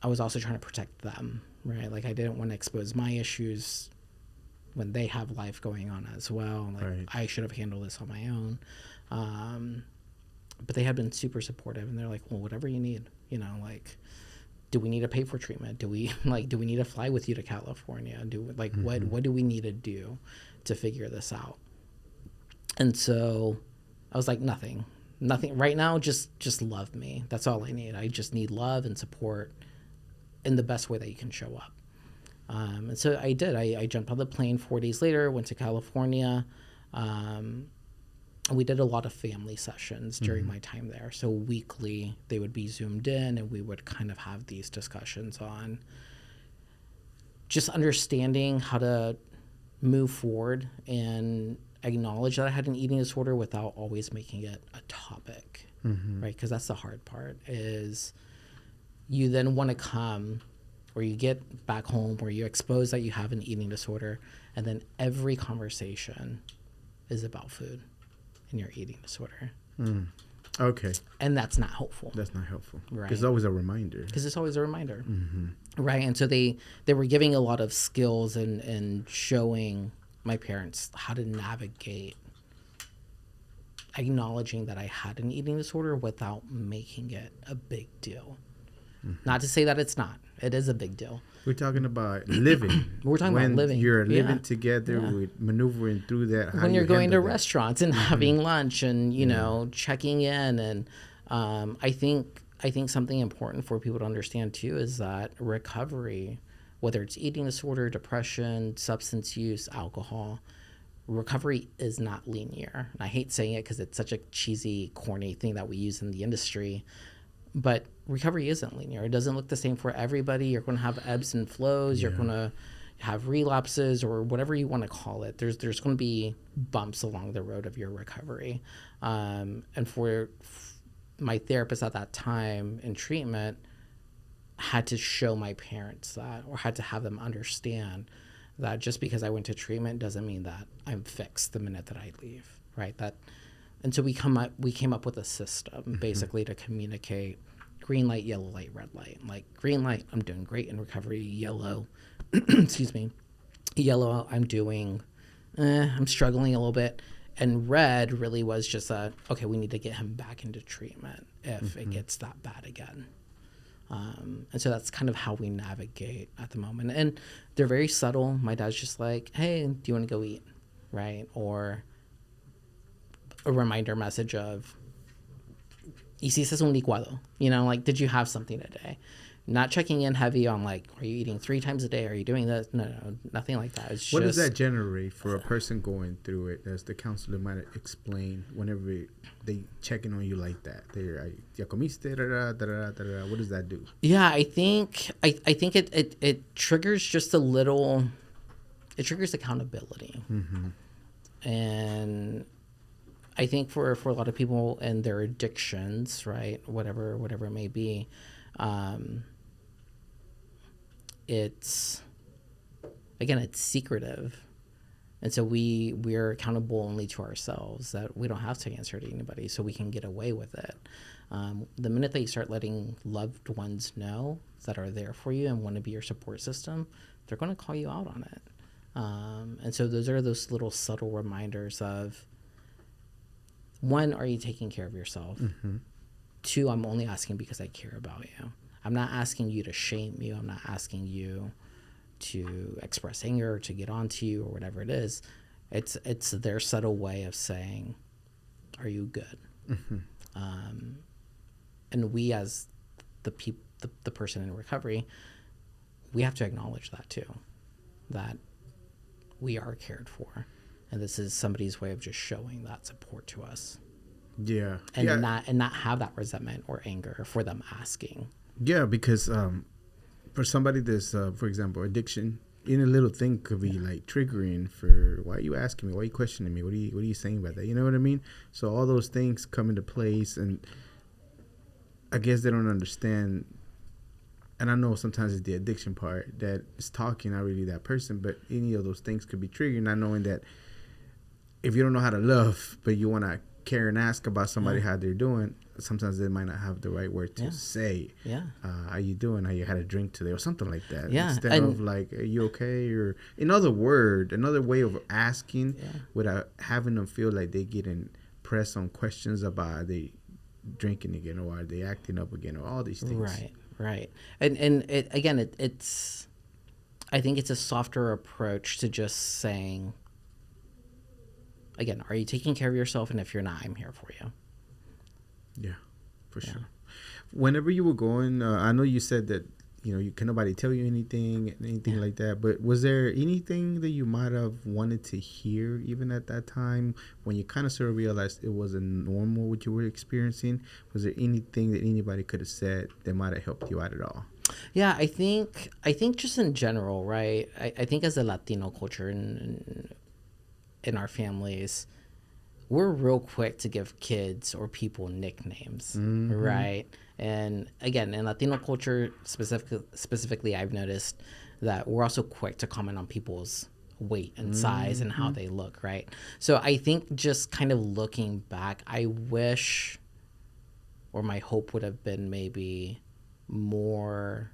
I was also trying to protect them, right? Like I didn't want to expose my issues when they have life going on as well. Like I should have handled this on my own. But they had been super supportive, and they're like, well, whatever you need, like, do we need to pay for treatment? Do we need to fly with you to California? What do we need to do to figure this out? And so I was like, nothing right now. Just love me. That's all I need. I just need love and support in the best way that you can show up. And so I did. I jumped on the plane 4 days later, went to California. And we did a lot of family sessions during my time there. So weekly, they would be Zoomed in, and we would kind of have these discussions on just understanding how to move forward and acknowledge that I had an eating disorder without always making it a topic, right? Because that's the hard part, is you then want to come, or you get back home, or you expose that you have an eating disorder, and then every conversation is about food and your eating disorder. Okay. And that's not helpful. That's not helpful. Right. Because it's always a reminder. Right. And so they were giving a lot of skills and showing my parents how to navigate acknowledging that I had an eating disorder without making it a big deal. Not to say that it's not. It is a big deal. We're talking about living. We're talking about living. When you're living together, we're maneuvering through that. When you're going to restaurants and having lunch and, checking in. And I think something important for people to understand, too, is that recovery, whether it's eating disorder, depression, substance use, alcohol, recovery is not linear. And I hate saying it because it's such a cheesy, corny thing that we use in the industry. But recovery isn't linear. It doesn't look the same for everybody. You're going to have ebbs and flows. You're going to have relapses, or whatever you want to call it. There's going to be bumps along the road of your recovery. And for my therapist at that time in treatment, had to show my parents that, or had to have them understand that just because I went to treatment doesn't mean that I'm fixed the minute that I leave, right? And so we came up with a system basically to communicate green light, yellow light, red light. Like green light, I'm doing great in recovery. Yellow, excuse me. Yellow, I'm struggling a little bit. And red really was just okay, we need to get him back into treatment if it gets that bad again. And so that's kind of how we navigate at the moment. And they're very subtle. My dad's just like, hey, do you want to go eat? Right? Or a reminder message of, hiciste un licuado? You know, like, did you have something today? Not checking in heavy on, like, are you eating 3 times a day? Are you doing this? No, nothing like that. It's what does that generate for a person going through it, as the counselor might explain, whenever they checking on you like that? They're, ya comiste, what does that do? Yeah, I think it triggers just a little, it triggers accountability. And I think for a lot of people and their addictions, right, whatever it may be, it's secretive, and so we're accountable only to ourselves, that we don't have to answer to anybody, so we can get away with it. The minute that you start letting loved ones know that are there for you and want to be your support system, they're going to call you out on it. And so those are those little subtle reminders of, 1, are you taking care of yourself? 2, I'm only asking because I care about you. I'm not asking you to shame you. I'm not asking you to express anger or to get onto you or whatever it is. It's their subtle way of saying, are you good? And we, as the person in recovery, we have to acknowledge that too, that we are cared for. And this is somebody's way of just showing that support to us. Yeah. And not have that resentment or anger for them asking. Yeah, because for somebody that's, for example, addiction, any little thing could be like triggering for, why are you asking me? Why are you questioning me? What are you saying about that? You know what I mean? So all those things come into place, and I guess they don't understand. And I know sometimes it's the addiction part that is talking, not really that person, but any of those things could be triggering, not knowing that if you don't know how to love, but you want to care and ask about somebody how they're doing, sometimes they might not have the right word to say. How you doing? How you had a drink today, or something like that. Instead of like, are you okay? Or another way of asking without having them feel like they getting pressed on questions about, are they drinking again, or are they acting up again, or all these things. Right. And it's I think it's a softer approach to just saying, again, are you taking care of yourself? And if you're not, I'm here for you. Yeah, for sure. Whenever you were going, I know you said that, you can nobody tell you anything like that, but was there anything that you might have wanted to hear even at that time when you kind of sort of realized it wasn't normal what you were experiencing? Was there anything that anybody could have said that might have helped you out at all? Yeah, I think just in general, right? I think as a Latino culture in our families, we're real quick to give kids or people nicknames, right? And again, in Latino culture specifically, I've noticed that we're also quick to comment on people's weight and size and how they look, right? So I think just kind of looking back, I wish, or my hope would have been maybe more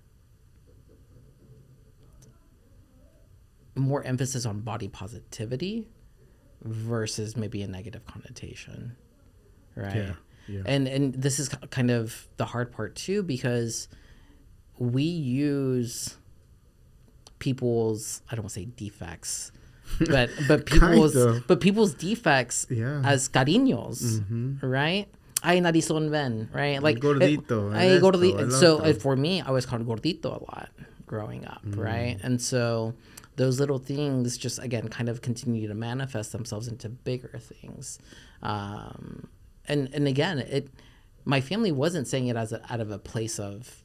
emphasis on body positivity versus maybe a negative connotation, right? Yeah. And this is kind of the hard part too, because we use people's, I don't want to say defects, but people's defects as cariños, right? Ay, narizón ven, right? Like gordito. Ay, gordito. So for me, I was called gordito a lot growing up, right? And so those little things just, again, kind of continue to manifest themselves into bigger things. And again, my family wasn't saying it out of a place of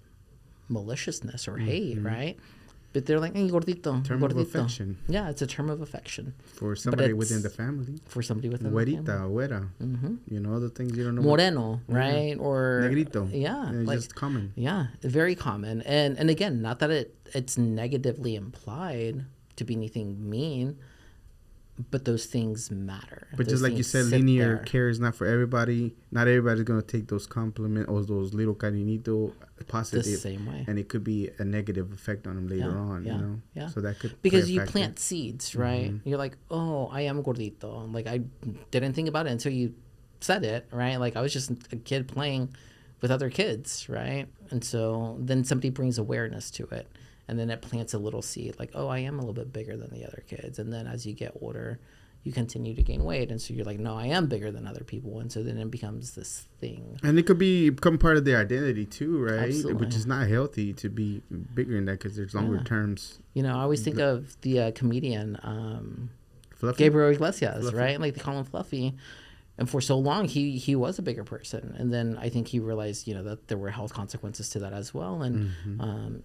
maliciousness or hate, right? But they're like, hey, gordito. Term gordito. of affection. Yeah, it's a term of affection. For somebody within the family. For somebody within Güerita, the family. Güera. Other things you don't know. Moreno, right? Or negrito. Yeah. It's just common. Yeah, very common. And again, not that it's negatively implied to be anything mean, but those things matter. But just like you said, linear care is not for everybody. Not everybody's going to take those compliments or those little cariñito positive the same way. And it could be a negative effect on them later on, Yeah. So that could because you plant seeds, right? You're like, oh, I am gordito. Like, I didn't think about it until you said it, right? Like, I was just a kid playing with other kids, right? And so then somebody brings awareness to it, and then it plants a little seed, like, oh, I am a little bit bigger than the other kids. And then as you get older, you continue to gain weight, and so you're like, no, I am bigger than other people. And so then it becomes this thing, and it could become part of their identity too, right? Absolutely. Which is not healthy to be bigger than that, because there's longer terms. You know, I always think of the comedian Fluffy? Gabriel Iglesias, Fluffy. right? Like they call him Fluffy. And for so long, he was a bigger person. And then I think he realized, you know, that there were health consequences to that as well. And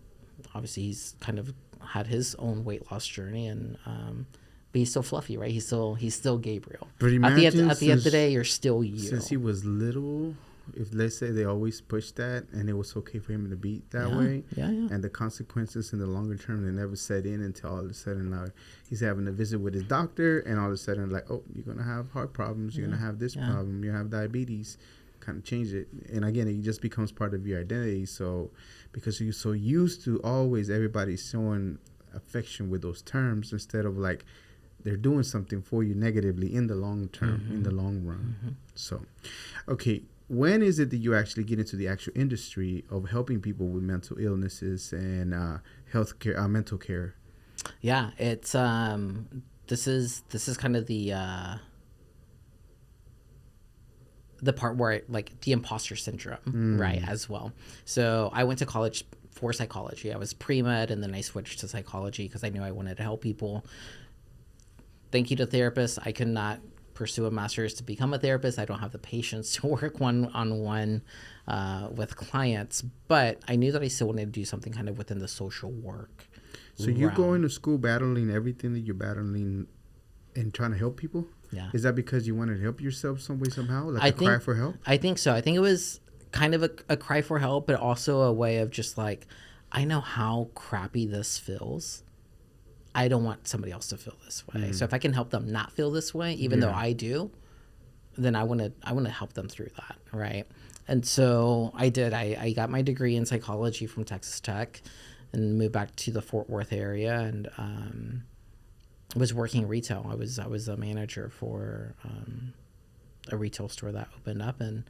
obviously he's kind of had his own weight loss journey. And but he's still Fluffy, right? He's still Gabriel. But At the end of the day, you're still you. Since he was little, if let's say they always pushed that, and it was okay for him to be that way, and the consequences in the longer term, they never set in until all of a sudden now he's having a visit with his doctor, and all of a sudden like, oh, you're gonna have heart problems, you're gonna have this problem, you have diabetes, kind of change it. And again, it just becomes part of your identity. So because you're so used to always everybody showing affection with those terms, instead of like they're doing something for you negatively in the long term, in the long run. So okay, when is it that you actually get into the actual industry of helping people with mental illnesses and healthcare, mental care? Yeah, it's this is kind of the part where like the imposter syndrome, right, as well. So I went to college for psychology. I was pre-med, and then I switched to psychology because I knew I wanted to help people. Thank you to therapists, I could not pursue a master's to become a therapist. I don't have the patience to work one-on-one with clients, but I knew that I still wanted to do something kind of within the social work. So you're going to school battling everything that you're battling and trying to help people? Yeah. Is that because you wanted to help yourself some way, somehow? Like cry for help? I think so. I think it was kind of a cry for help, but also a way of just like, I know how crappy this feels. I don't want somebody else to feel this way. So if I can help them not feel this way, even though I do, then I want to help them through that, right? And so I did. I got my degree in psychology from Texas Tech, and moved back to the Fort Worth area, and was working retail. I was a manager for a retail store that opened up, and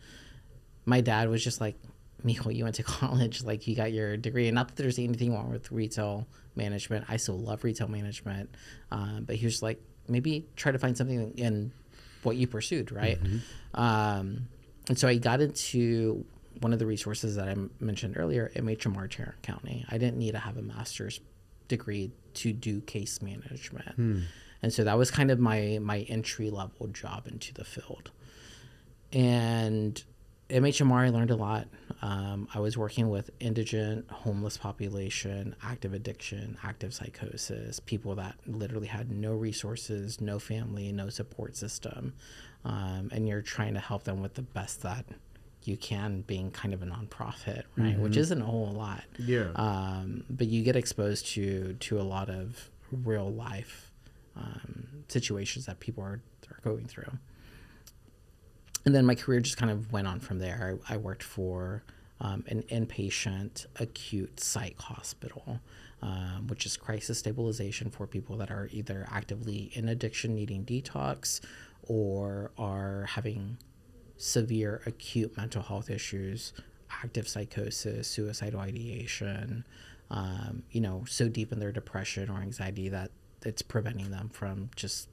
my dad was just like, Mijo, you went to college, like you got your degree, and not that there's anything wrong with retail management. I still love retail management, but he was like, maybe try to find something in what you pursued, right? And so I got into one of the resources that I mentioned earlier, MHMR Tarrant County. I didn't need to have a master's degree to do case management, and so that was kind of my entry level job into the field. And MHMR, I learned a lot. I was working with indigent, homeless population, active addiction, active psychosis, people that literally had no resources, no family, no support system. And you're trying to help them with the best that you can, being kind of a nonprofit, right? Which isn't a whole lot. Yeah. But you get exposed to a lot of real life situations that people are going through. And then my career just kind of went on from there. I worked for an inpatient acute psych hospital, which is crisis stabilization for people that are either actively in addiction needing detox or are having severe acute mental health issues, active psychosis, suicidal ideation, so deep in their depression or anxiety that it's preventing them from just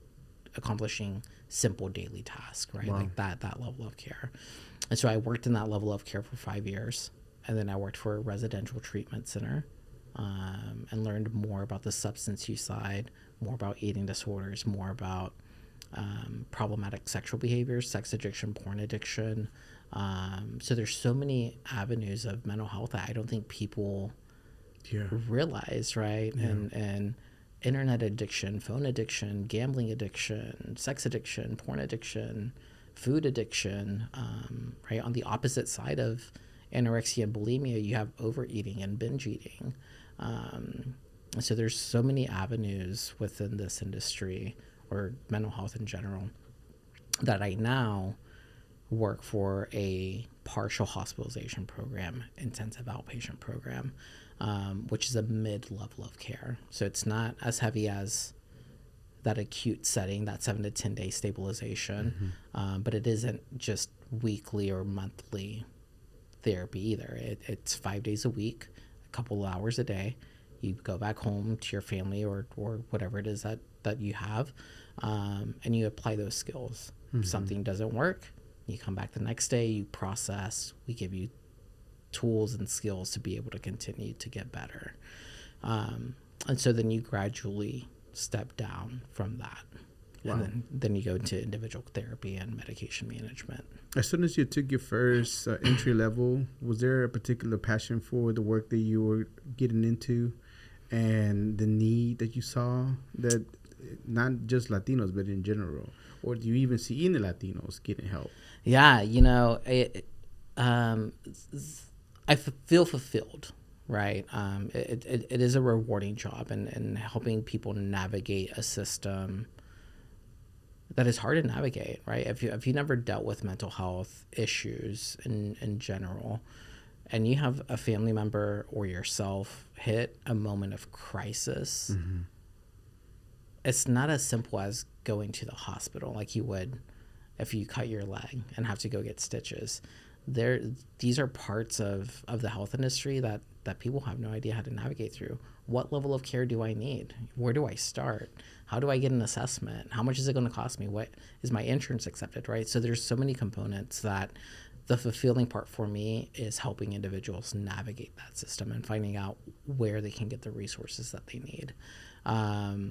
accomplishing simple daily tasks, right? Wow. Like that level of care. And so I worked in that level of care for 5 years, and then I worked for a residential treatment center, and learned more about the substance use side, more about eating disorders, more about problematic sexual behaviors, sex addiction, porn addiction. So there's so many avenues of mental health that I don't think people realize, right? Yeah. And internet addiction, phone addiction, gambling addiction, sex addiction, porn addiction, food addiction, right? On the opposite side of anorexia and bulimia, you have overeating and binge eating. So there's so many avenues within this industry, or mental health in general, that I now work for a partial hospitalization program, intensive outpatient program, which is a mid-level of care. So it's not as heavy as that acute setting, that 7 to 10 day stabilization, but it isn't just weekly or monthly therapy either. It's 5 days a week, a couple of hours a day. You go back home to your family or whatever it is that you have, and you apply those skills. Something doesn't work, you come back the next day, you process, we give you tools and skills to be able to continue to get better. And so then you gradually step down from that. Wow. And then you go into individual therapy and medication management. As soon as you took your first entry level, was there a particular passion for the work that you were getting into and the need that you saw, that not just Latinos, but in general? Or do you even see any Latinos getting help? Yeah, I feel fulfilled, right? It is a rewarding job, and helping people navigate a system that is hard to navigate, right? If you never dealt with mental health issues in general, and you have a family member or yourself hit a moment of crisis, it's not as simple as going to the hospital like you would if you cut your leg and have to go get stitches. These are parts of the health industry that people have no idea how to navigate through. What level of care do I need? Where do I start? How do I get an assessment? How much is it going to cost me? What is my insurance accepted, right? So there's so many components that the fulfilling part for me is helping individuals navigate that system and finding out where they can get the resources that they need.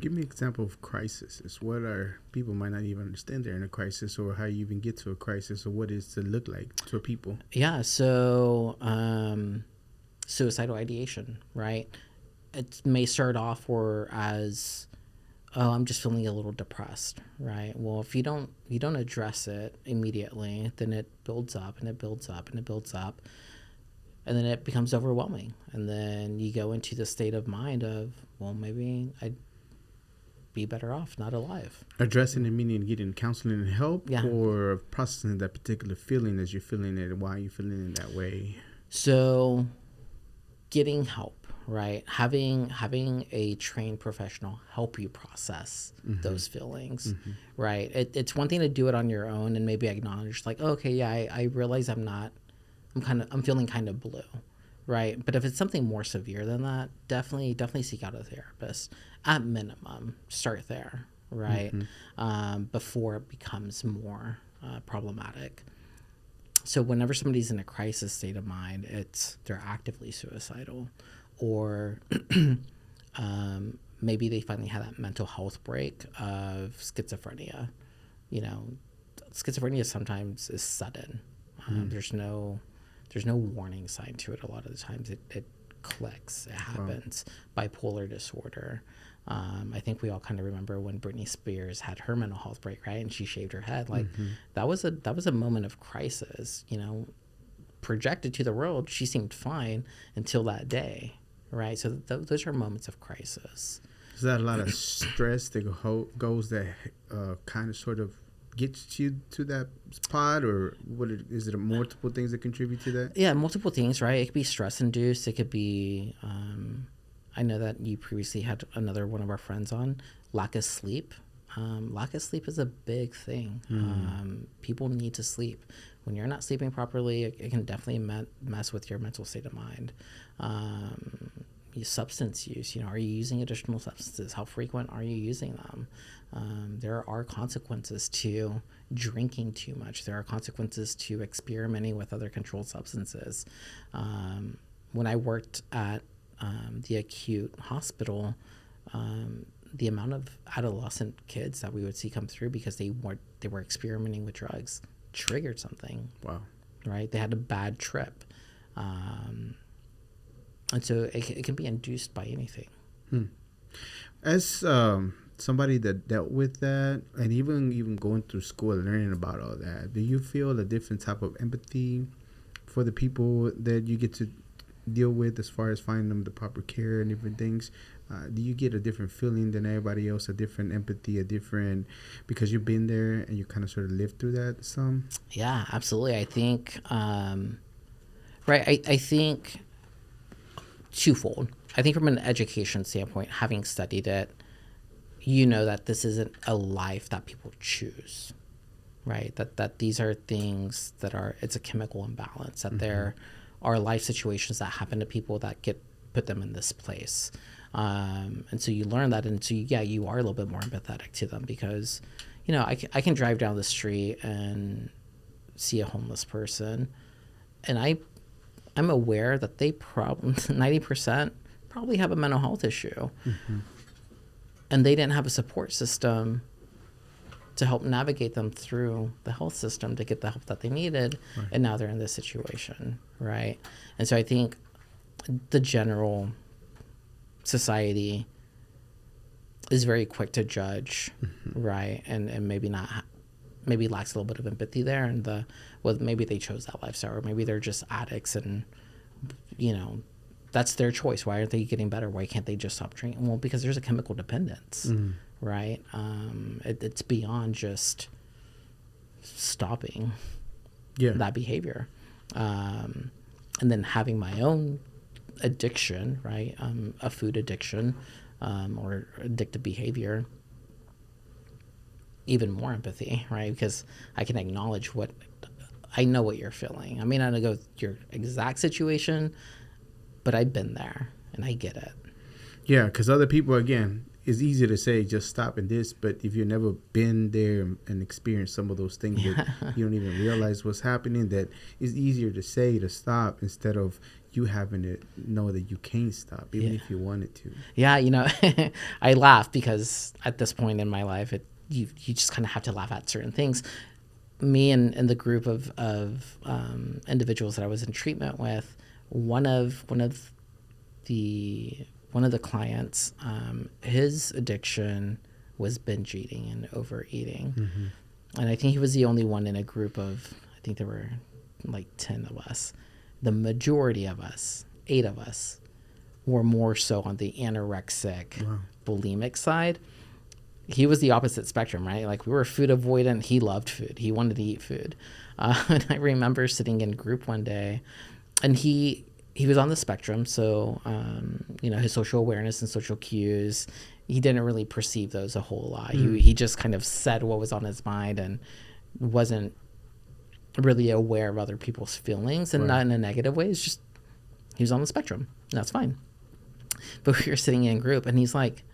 Give me an example of crisis. What are people might not even understand they're in a crisis, or how you even get to a crisis, or what does it look like to people? Yeah, so suicidal ideation, right? It may start off as, oh, I'm just feeling a little depressed, right? Well, if you don't address it immediately, then it builds up and it builds up and it builds up, and then it becomes overwhelming. And then you go into the state of mind of, well, maybe I'd be better off not alive. Addressing it, meaning getting counseling and help, yeah. Or processing that particular feeling as you're feeling it, and why you're feeling it that way. So getting help, right? Having a trained professional help you process those feelings, right? It's one thing to do it on your own and maybe acknowledge like, oh, okay, yeah, I realize I'm feeling kind of blue, right? But if it's something more severe than that, definitely seek out a therapist. At minimum, start there, right? Before it becomes more problematic. So whenever somebody's in a crisis state of mind, they're actively suicidal, or maybe they finally had that mental health break of schizophrenia. Schizophrenia sometimes is sudden. There's no warning sign to it. A lot of the times it clicks, it happens. Wow. Bipolar disorder. I think we all kind of remember when Britney Spears had her mental health break, right? And she shaved her head. Like that was a moment of crisis, projected to the world. She seemed fine until that day, right? So those are moments of crisis. Is that a lot of stress that goes that kind of sort of gets you to that spot, or is it multiple things that contribute to that? Yeah, multiple things, right? It could be stress induced. It could be, I know that you previously had another one of our friends on, lack of sleep. Lack of sleep is a big thing. People need to sleep. When you're not sleeping properly, it can definitely mess with your mental state of mind. Substance use, are you using additional substances? How frequent are you using them? There are consequences to drinking too much. There are consequences to experimenting with other controlled substances. When I worked at the acute hospital, the amount of adolescent kids that we would see come through because they were experimenting with drugs triggered something. Wow. Right? They had a bad trip. And so it can be induced by anything. As somebody that dealt with that, and even going through school and learning about all that, do you feel a different type of empathy for the people that you get to deal with as far as finding them the proper care and different things? Do you get a different feeling than everybody else, a different empathy, because you've been there and you kind of sort of lived through that some? Yeah, absolutely. I think, I think twofold. I think from an education standpoint, having studied it, that this isn't a life that people choose, right? That these are things that it's a chemical imbalance, that there are life situations that happen to people that put them in this place. And so you learn that, and so you are a little bit more empathetic to them, because, you know, I can drive down the street and see a homeless person, and I'm aware that they 90% probably have a mental health issue, and they didn't have a support system to help navigate them through the health system to get the help that they needed, and now they're in this situation, right? And so I think the general society is very quick to judge, right? And maybe lacks a little bit of empathy there, and maybe they chose that lifestyle, or maybe they're just addicts, and, you know, that's their choice. Why aren't they getting better? Why can't they just stop drinking? Well, because there's a chemical dependence, right? It's beyond just stopping that behavior, and then having my own addiction, right? A food addiction, or addictive behavior. Even more empathy, right? Because I can acknowledge I know what you're feeling. I may not know your exact situation, but I've been there and I get it. Yeah, because other people, again, it's easy to say just stop in this, but if you've never been there and experienced some of those things that you don't even realize what's happening, that it's easier to say to stop instead of you having to know that you can't stop, even if you wanted to. Yeah, you know, I laugh because at this point in my life, you just kind of have to laugh at certain things. Me and the group of individuals that I was in treatment with, one of the clients, his addiction was binge eating and overeating, and I think he was the only one in a group of, I think there were like 10 of us. The majority of us, 8 of us, were more so on the anorexic, bulimic side. He was the opposite spectrum, right? Like, we were food avoidant. He loved food. He wanted to eat food. And I remember sitting in group one day, and he was on the spectrum. So, you know, his social awareness and social cues, he didn't really perceive those a whole lot. He just kind of said what was on his mind and wasn't really aware of other people's feelings, and not in a negative way. It's just, he was on the spectrum. And that's fine. But we were sitting in group, and he's like,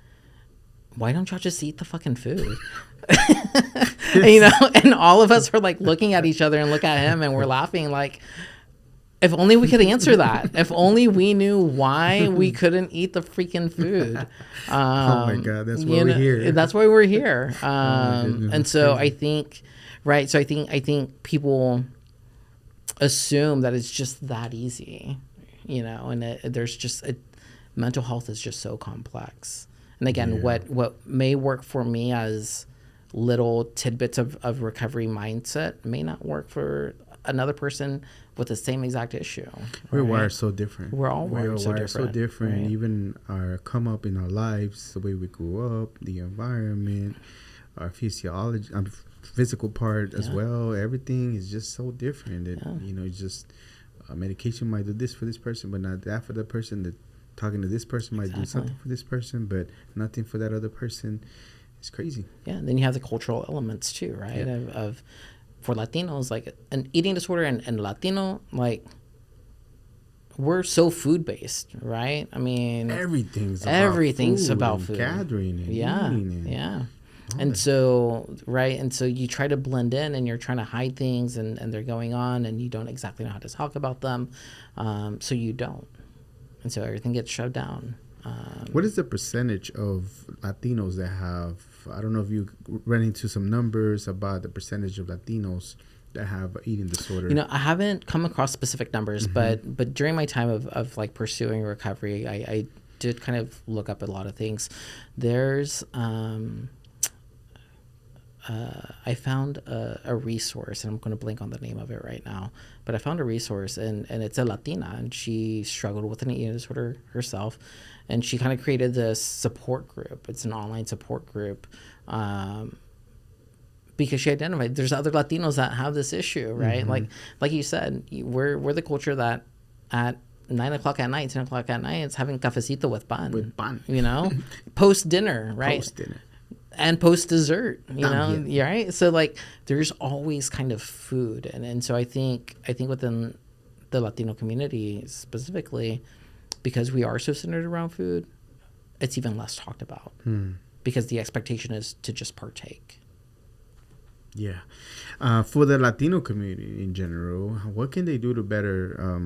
why don't y'all just eat the fucking food? And, you know, and all of us were like looking at each other and look at him, and we're laughing like, if only we could answer that. If only we knew why we couldn't eat the freaking food. Oh my God, that's why we're here. That's why we're here. And so I think, right, so I think people assume that it's just that easy, you know, and there's just, mental health is just so complex. And again, what may work for me as little tidbits of recovery mindset may not work for another person with the same exact issue. We're wired so different. We're all wired so different. Right? Even our come up in our lives, the way we grew up, the environment, our physiology, physical part as well. Everything is just so different. That, you know, it's just medication might do this for this person, but not that for that person. That talking to this person might do something for this person, but nothing for that other person. It's crazy. Yeah, and then you have the cultural elements too, right? Of for Latinos, like an eating disorder and Latino, like, we're so food based, right? I mean, everything's about food. Gathering and eating. And so, right, and so you try to blend in, and you're trying to hide things, and they're going on, and you don't exactly know how to talk about them, so you don't. And so everything gets shoved down. What is the percentage of Latinos that have, I don't know if you ran into some numbers about the percentage of Latinos that have eating disorder? You know, I haven't come across specific numbers, but during my time of like pursuing recovery, I did kind of look up a lot of things. There's, I found a resource, and I'm going to blank on the name of it right now, but I found a resource, and it's a Latina, and she struggled with an eating disorder herself, and she kind of created this support group. It's an online support group, because she identified there's other Latinos that have this issue, right? Like you said, we're the culture that at 9 o'clock at night, 10 o'clock at night, it's having cafecito with pan. You know, post dinner, right? Post dinner. and post dessert, También. yeah, right? So like there's always kind of food, and so I think within the Latino community specifically, because we are so centered around food, it's even less talked about because the expectation is to just partake. Yeah. For the Latino community in general, what can they do to better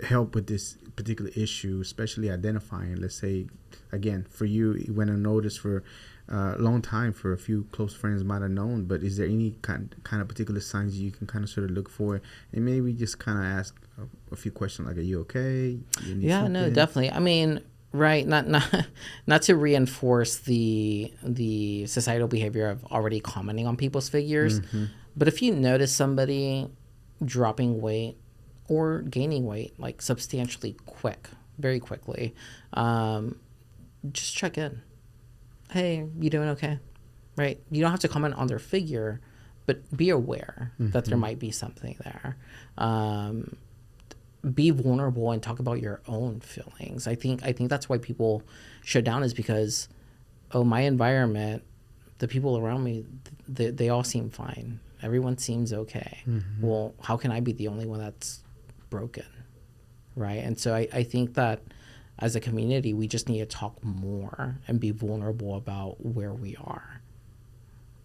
help with this particular issue, especially identifying, let's say, again, for you, it went unnoticed for a long time, for a few close friends might have known, but is there any kind of particular signs you can kind of sort of look for? And maybe just kind of ask a few questions like, are you okay? You need Yeah, something? no, definitely. I mean, right, not to reinforce the societal behavior of already commenting on people's figures, but if you notice somebody dropping weight or gaining weight like substantially very quickly, just check in. Hey, you doing okay? Right? You don't have to comment on their figure, but be aware that there might be something there. Be vulnerable and talk about your own feelings. I think that's why people shut down, is because, my environment, the people around me, they all seem fine. Everyone seems okay. Well, how can I be the only one that's broken? Right? And so I think that as a community, we just need to talk more and be vulnerable about where we are.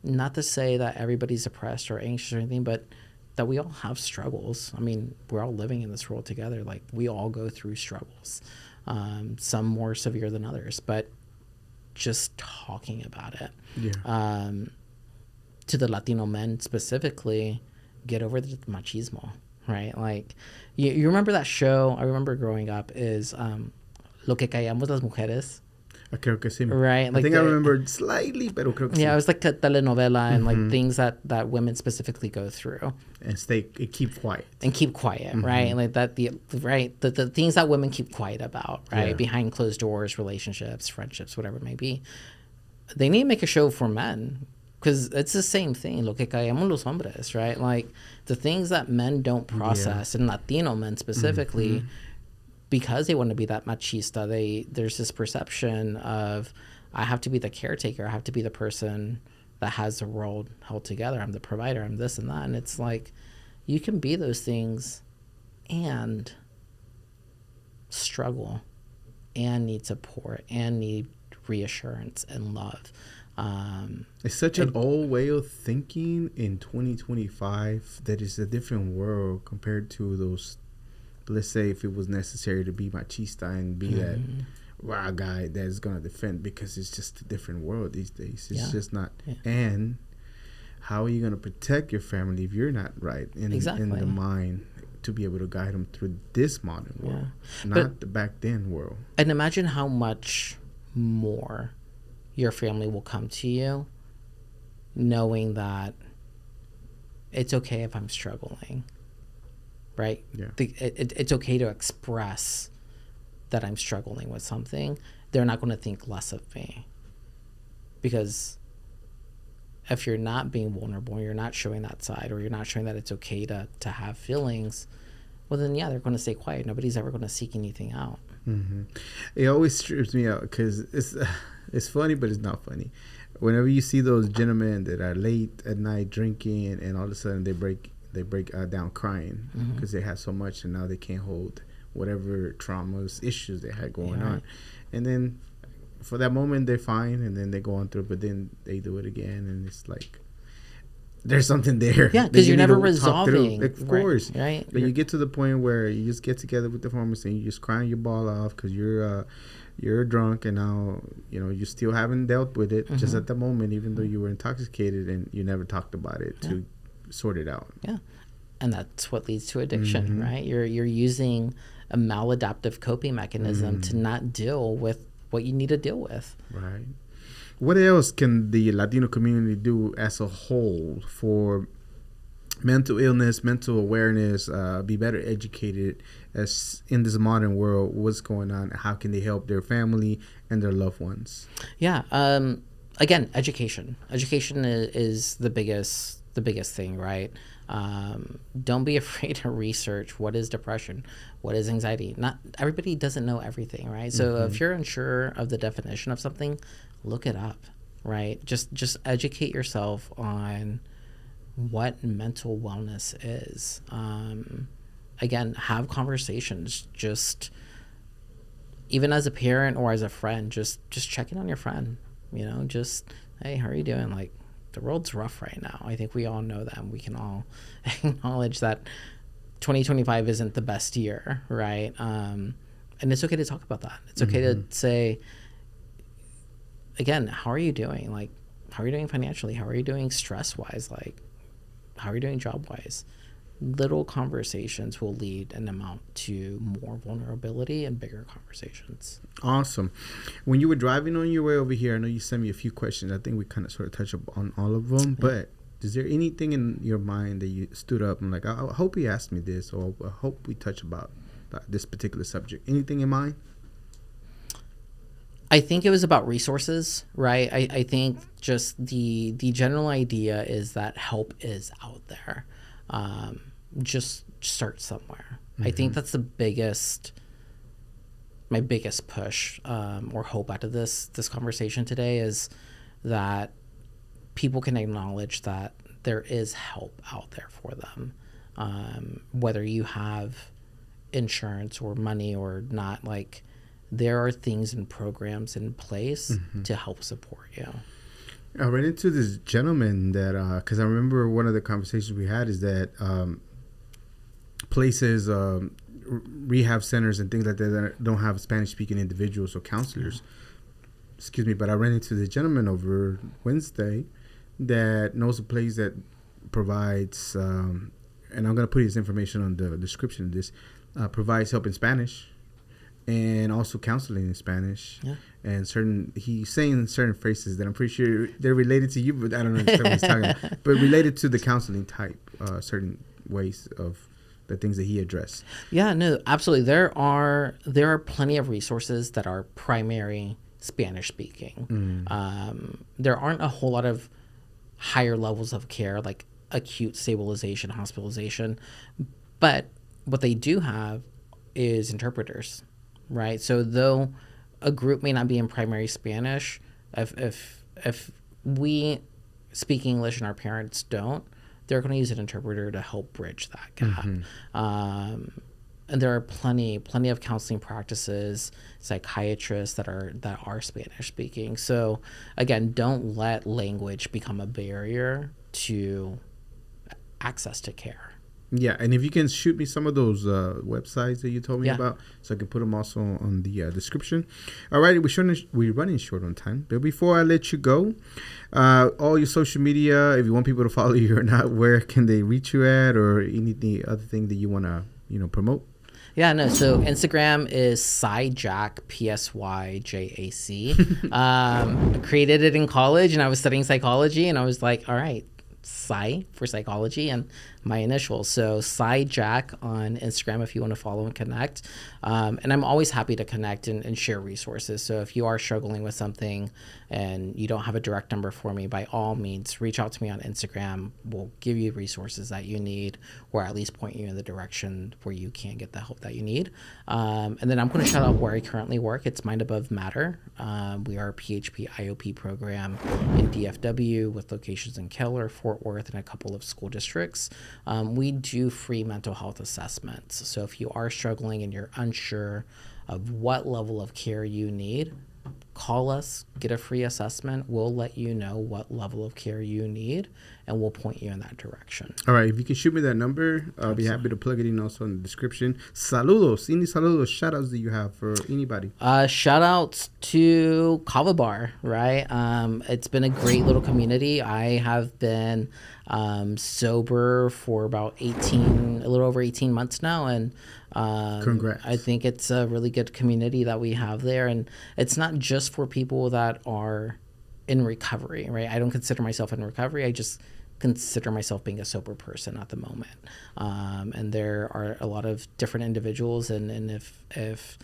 Not to say that everybody's depressed or anxious or anything, but that we all have struggles. I mean, we're all living in this world together. Like, we all go through struggles, some more severe than others, but just talking about it. Yeah. To the Latino men specifically, get over the machismo, right? Like, you remember that show? I remember growing up is Lo que callamos las mujeres. Creo que sí. Right. I think I remember slightly, pero creo que sí. Yeah, it was like a telenovela and like things that women specifically go through. And keep quiet. And keep quiet, right? Like that, the things that women keep quiet about, right? Yeah. Behind closed doors, relationships, friendships, whatever it may be. They need to make a show for men, because it's the same thing. Lo que callamos los hombres, right? Like the things that men don't process, and Latino men specifically, because they want to be that machista, there's this perception of, I have to be the caretaker, I have to be the person that has the world held together, I'm the provider, I'm this and that. And it's like, you can be those things and struggle and need support and need reassurance and love. It's such an old way of thinking in 2025 that it's a different world compared to those. Let's say if it was necessary to be machista and be that raw guy that is going to defend, because it's just a different world these days. It's just not. And how are you going to protect your family if you're not right in the mind to be able to guide them through this modern world, not the back then world? And imagine how much more your family will come to you knowing that it's okay if I'm struggling. Right? Yeah. It's okay to express that I'm struggling with something. They're not going to think less of me. Because if you're not being vulnerable, you're not showing that side, or you're not showing that it's okay to have feelings, well, then, they're going to stay quiet. Nobody's ever going to seek anything out. It always trips me out because it's funny, but it's not funny. Whenever you see those gentlemen that are late at night drinking and all of a sudden they break down crying because they had so much and now they can't hold whatever traumas, issues they had going on. And then for that moment they're fine, and then they go on through, but then they do it again, and it's like there's something there. Yeah, because you're never resolving. Of course. Right. But you get to the point where you just get together with the pharmacist and you just crying your ball off because you're drunk, and now you still haven't dealt with it just at the moment, even though you were intoxicated and you never talked about it to sort it out. Yeah. And that's what leads to addiction, right? You're using a maladaptive coping mechanism to not deal with what you need to deal with. Right. What else can the Latino community do as a whole for mental illness, mental awareness, be better educated as in this modern world? What's going on? How can they help their family and their loved ones? Yeah. Again, education. Education is the biggest thing, right? Don't be afraid to research what is depression, what is anxiety. Not everybody doesn't know everything, right? So if you're unsure of the definition of something, look it up. right? Just educate yourself on what mental wellness is. Again, have conversations. Just even as a parent or as a friend, just check in on your friend. Just, hey, how are you doing? Like, the world's rough right now. I think we all know that. And we can all acknowledge that 2025 isn't the best year, right? And it's okay to talk about that. It's okay to say, again, how are you doing? Like, how are you doing financially? How are you doing stress-wise? Like, how are you doing job-wise? Little conversations will lead and amount to more vulnerability and bigger conversations. Awesome. When you were driving on your way over here, I know you sent me a few questions. I think we kind of sort of touched on all of them, but is there anything in your mind that you stood up and like, I hope he asked me this, or I hope we touch about this particular subject? Anything in mind? I think it was about resources, right? I think just the general idea is that help is out there. Just start somewhere. I think that's my biggest push or hope out of this conversation today is that people can acknowledge that there is help out there for them. Whether you have insurance or money or not, like, there are things and programs in place to help support you. I ran into this gentleman that, because I remember one of the conversations we had is that places, rehab centers and things like that don't have Spanish-speaking individuals or counselors. Excuse me, but I ran into this gentleman over Wednesday that knows a place that provides, and I'm going to put his information on the description of this, provides help in Spanish and also counseling in Spanish. Yeah. And he's saying certain phrases that I'm pretty sure they're related to you, but I don't understand what he's talking about. But related to the counseling type, certain ways of the things that he addressed. Yeah, no, absolutely. There are plenty of resources that are primary Spanish speaking. There aren't a whole lot of higher levels of care, like acute stabilization, hospitalization, but what they do have is interpreters, right? So though a group may not be in primary Spanish, if we speak English and our parents don't, they're going to use an interpreter to help bridge that gap. And there are plenty of counseling practices, psychiatrists that are Spanish speaking. So again, don't let language become a barrier to access to care. Yeah, and if you can shoot me some of those websites that you told me about, so I can put them also on the description. All right, we're running short on time. But before I let you go, all your social media, if you want people to follow you or not, where can they reach you at, or any other thing that you want to promote? Yeah, no. So Instagram is Psyjac, PSYJAC. I created it in college, and I was studying psychology, and I was like, all right, Psy for psychology and my initials. So Psyjac on Instagram if you want to follow and connect. And I'm always happy to connect and share resources. So if you are struggling with something and you don't have a direct number for me, by all means, reach out to me on Instagram. We'll give you resources that you need, or at least point you in the direction where you can get the help that you need. And then I'm going to shout out where I currently work. It's Mind Above Matter. We are a PHP IOP program in DFW with locations in Keller, Fort Worth, and a couple of school districts. We do free mental health assessments. So if you are struggling and you're unsure of what level of care you need, call us, get a free assessment. We'll let you know what level of care you need, and we'll point you in that direction. All right. If you can shoot me that number, I'll be happy to plug it in also in the description. Saludos. Any saludos, shout outs that you have for anybody? Shout outs to Kava Bar, right? It's been a great little community. I have been sober for about a little over 18 months now, and congrats. I think it's a really good community that we have there, and it's not just for people that are in recovery, right? I don't consider myself in recovery. I just consider myself being a sober person at the moment, and there are a lot of different individuals, and if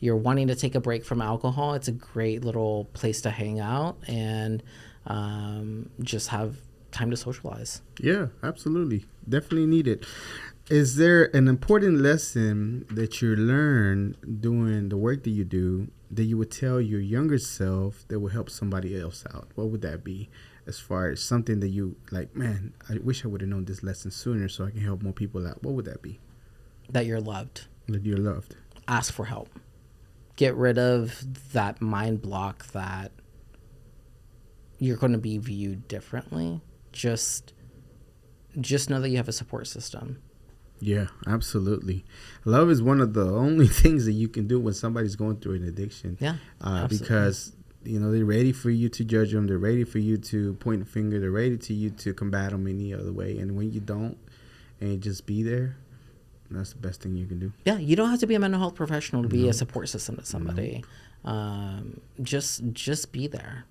you're wanting to take a break from alcohol, it's a great little place to hang out and just have time to socialize. Yeah, absolutely. Definitely need it. Is there an important lesson that you learn doing the work that you do that you would tell your younger self that will help somebody else out? What would that be? As far as something that you like, man, I wish I would have known this lesson sooner so I can help more people out. What would that be? That you're loved. That you're loved. Ask for help. Get rid of that mind block that you're going to be viewed differently. Just know that you have a support system. Yeah, absolutely. Love is one of the only things that you can do when somebody's going through an addiction. Yeah, because they're ready for you to judge them. They're ready for you to point a finger. They're ready to you to combat them any other way. And when you don't, and you just be there, that's the best thing you can do. Yeah, you don't have to be a mental health professional to be a support system to somebody. Just be there.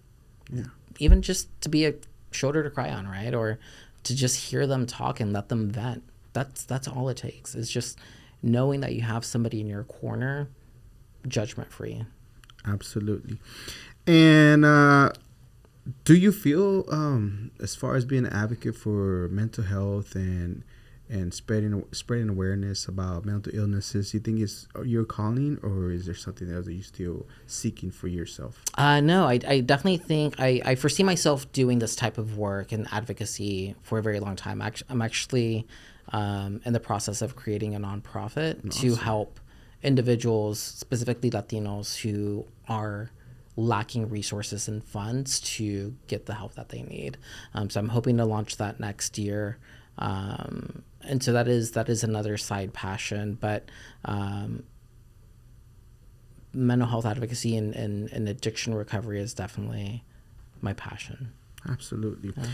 Yeah. Even just to be a shoulder to cry on, right? Or to just hear them talk and let them vent. That's all it takes. It's just knowing that you have somebody in your corner, judgment free. Absolutely. And do you feel, as far as being an advocate for mental health and spreading awareness about mental illnesses, you think it's your calling, or is there something else that you're still seeking for yourself? No, I definitely think I foresee myself doing this type of work and advocacy for a very long time. I'm actually in the process of creating a nonprofit to help individuals, specifically Latinos, who are lacking resources and funds to get the help that they need. So I'm hoping to launch that next year. And so that is another side passion, but mental health advocacy and addiction recovery is definitely my passion. Absolutely. Yeah.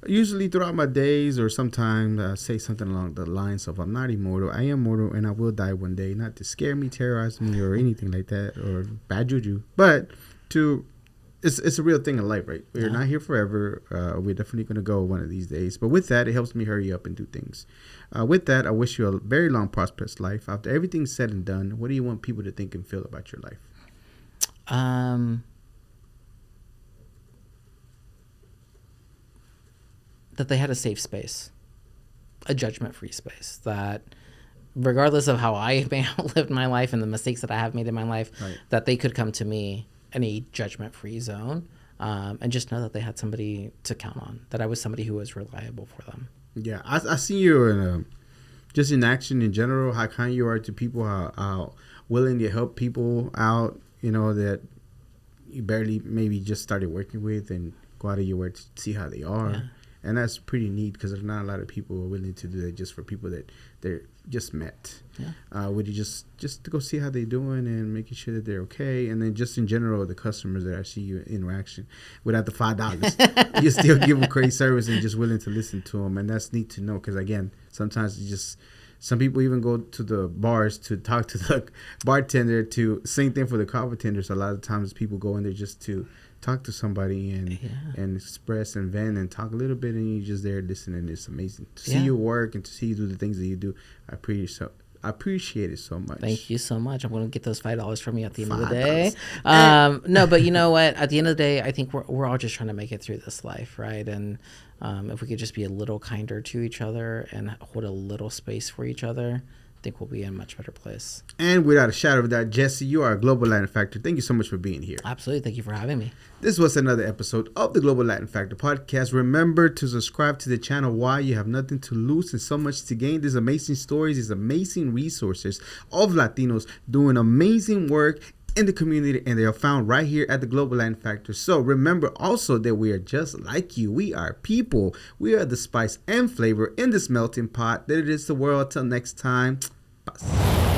Usually throughout my days, or sometimes I say something along the lines of, I'm not immortal, I am mortal, and I will die one day. Not to scare me, terrorize me, or anything like that, or bad juju, but it's a real thing in life, right? We're not here forever. We're definitely going to go one of these days. But with that, it helps me hurry up and do things. With that, I wish you a very long, prosperous life. After everything's said and done, what do you want people to think and feel about your life? That they had a safe space, a judgment-free space, that regardless of how I may have lived my life and the mistakes that I have made in my life, right, that they could come to me in a judgment-free zone, and just know that they had somebody to count on, that I was somebody who was reliable for them. Yeah, I see you in just in action in general, how kind you are to people, how willing to help people out, that you barely maybe just started working with, and go out of your way to see how they are. Yeah. And that's pretty neat, because there's not a lot of people who are willing to do that just for people that they're just met. Yeah. Would you just to go see how they're doing and making sure that they're okay, and then just in general, the customers that I see you interaction without the $5, you still give them great service and just willing to listen to them, and that's neat to know, because again, sometimes you just. Some people even go to the bars to talk to the bartender. Same thing for the coffee tenders. A lot of times people go in there just to talk to somebody and express and vent and talk a little bit, and you're just there listening. It's amazing to see you work and to see you do the things that you do. I appreciate it so much. Thank you so much. I'm going to get those $5 from you at the end of the day. No, but you know what? At the end of the day, I think we're all just trying to make it through this life, right? And if we could just be a little kinder to each other and hold a little space for each other, I think we'll be in a much better place. And without a shadow of a doubt, Jesse, you are a Global Latin Factor. Thank you so much for being here. Absolutely. Thank you for having me. This was another episode of the Global Latin Factor podcast. Remember to subscribe to the channel. Why? You have nothing to lose and so much to gain. These amazing stories, these amazing resources of Latinos doing amazing work in the community, and they are found right here at the Global Latin Factor. So remember also that we are just like you. We are people. We are the spice and flavor in this melting pot that it is the world. Till next time. Bye.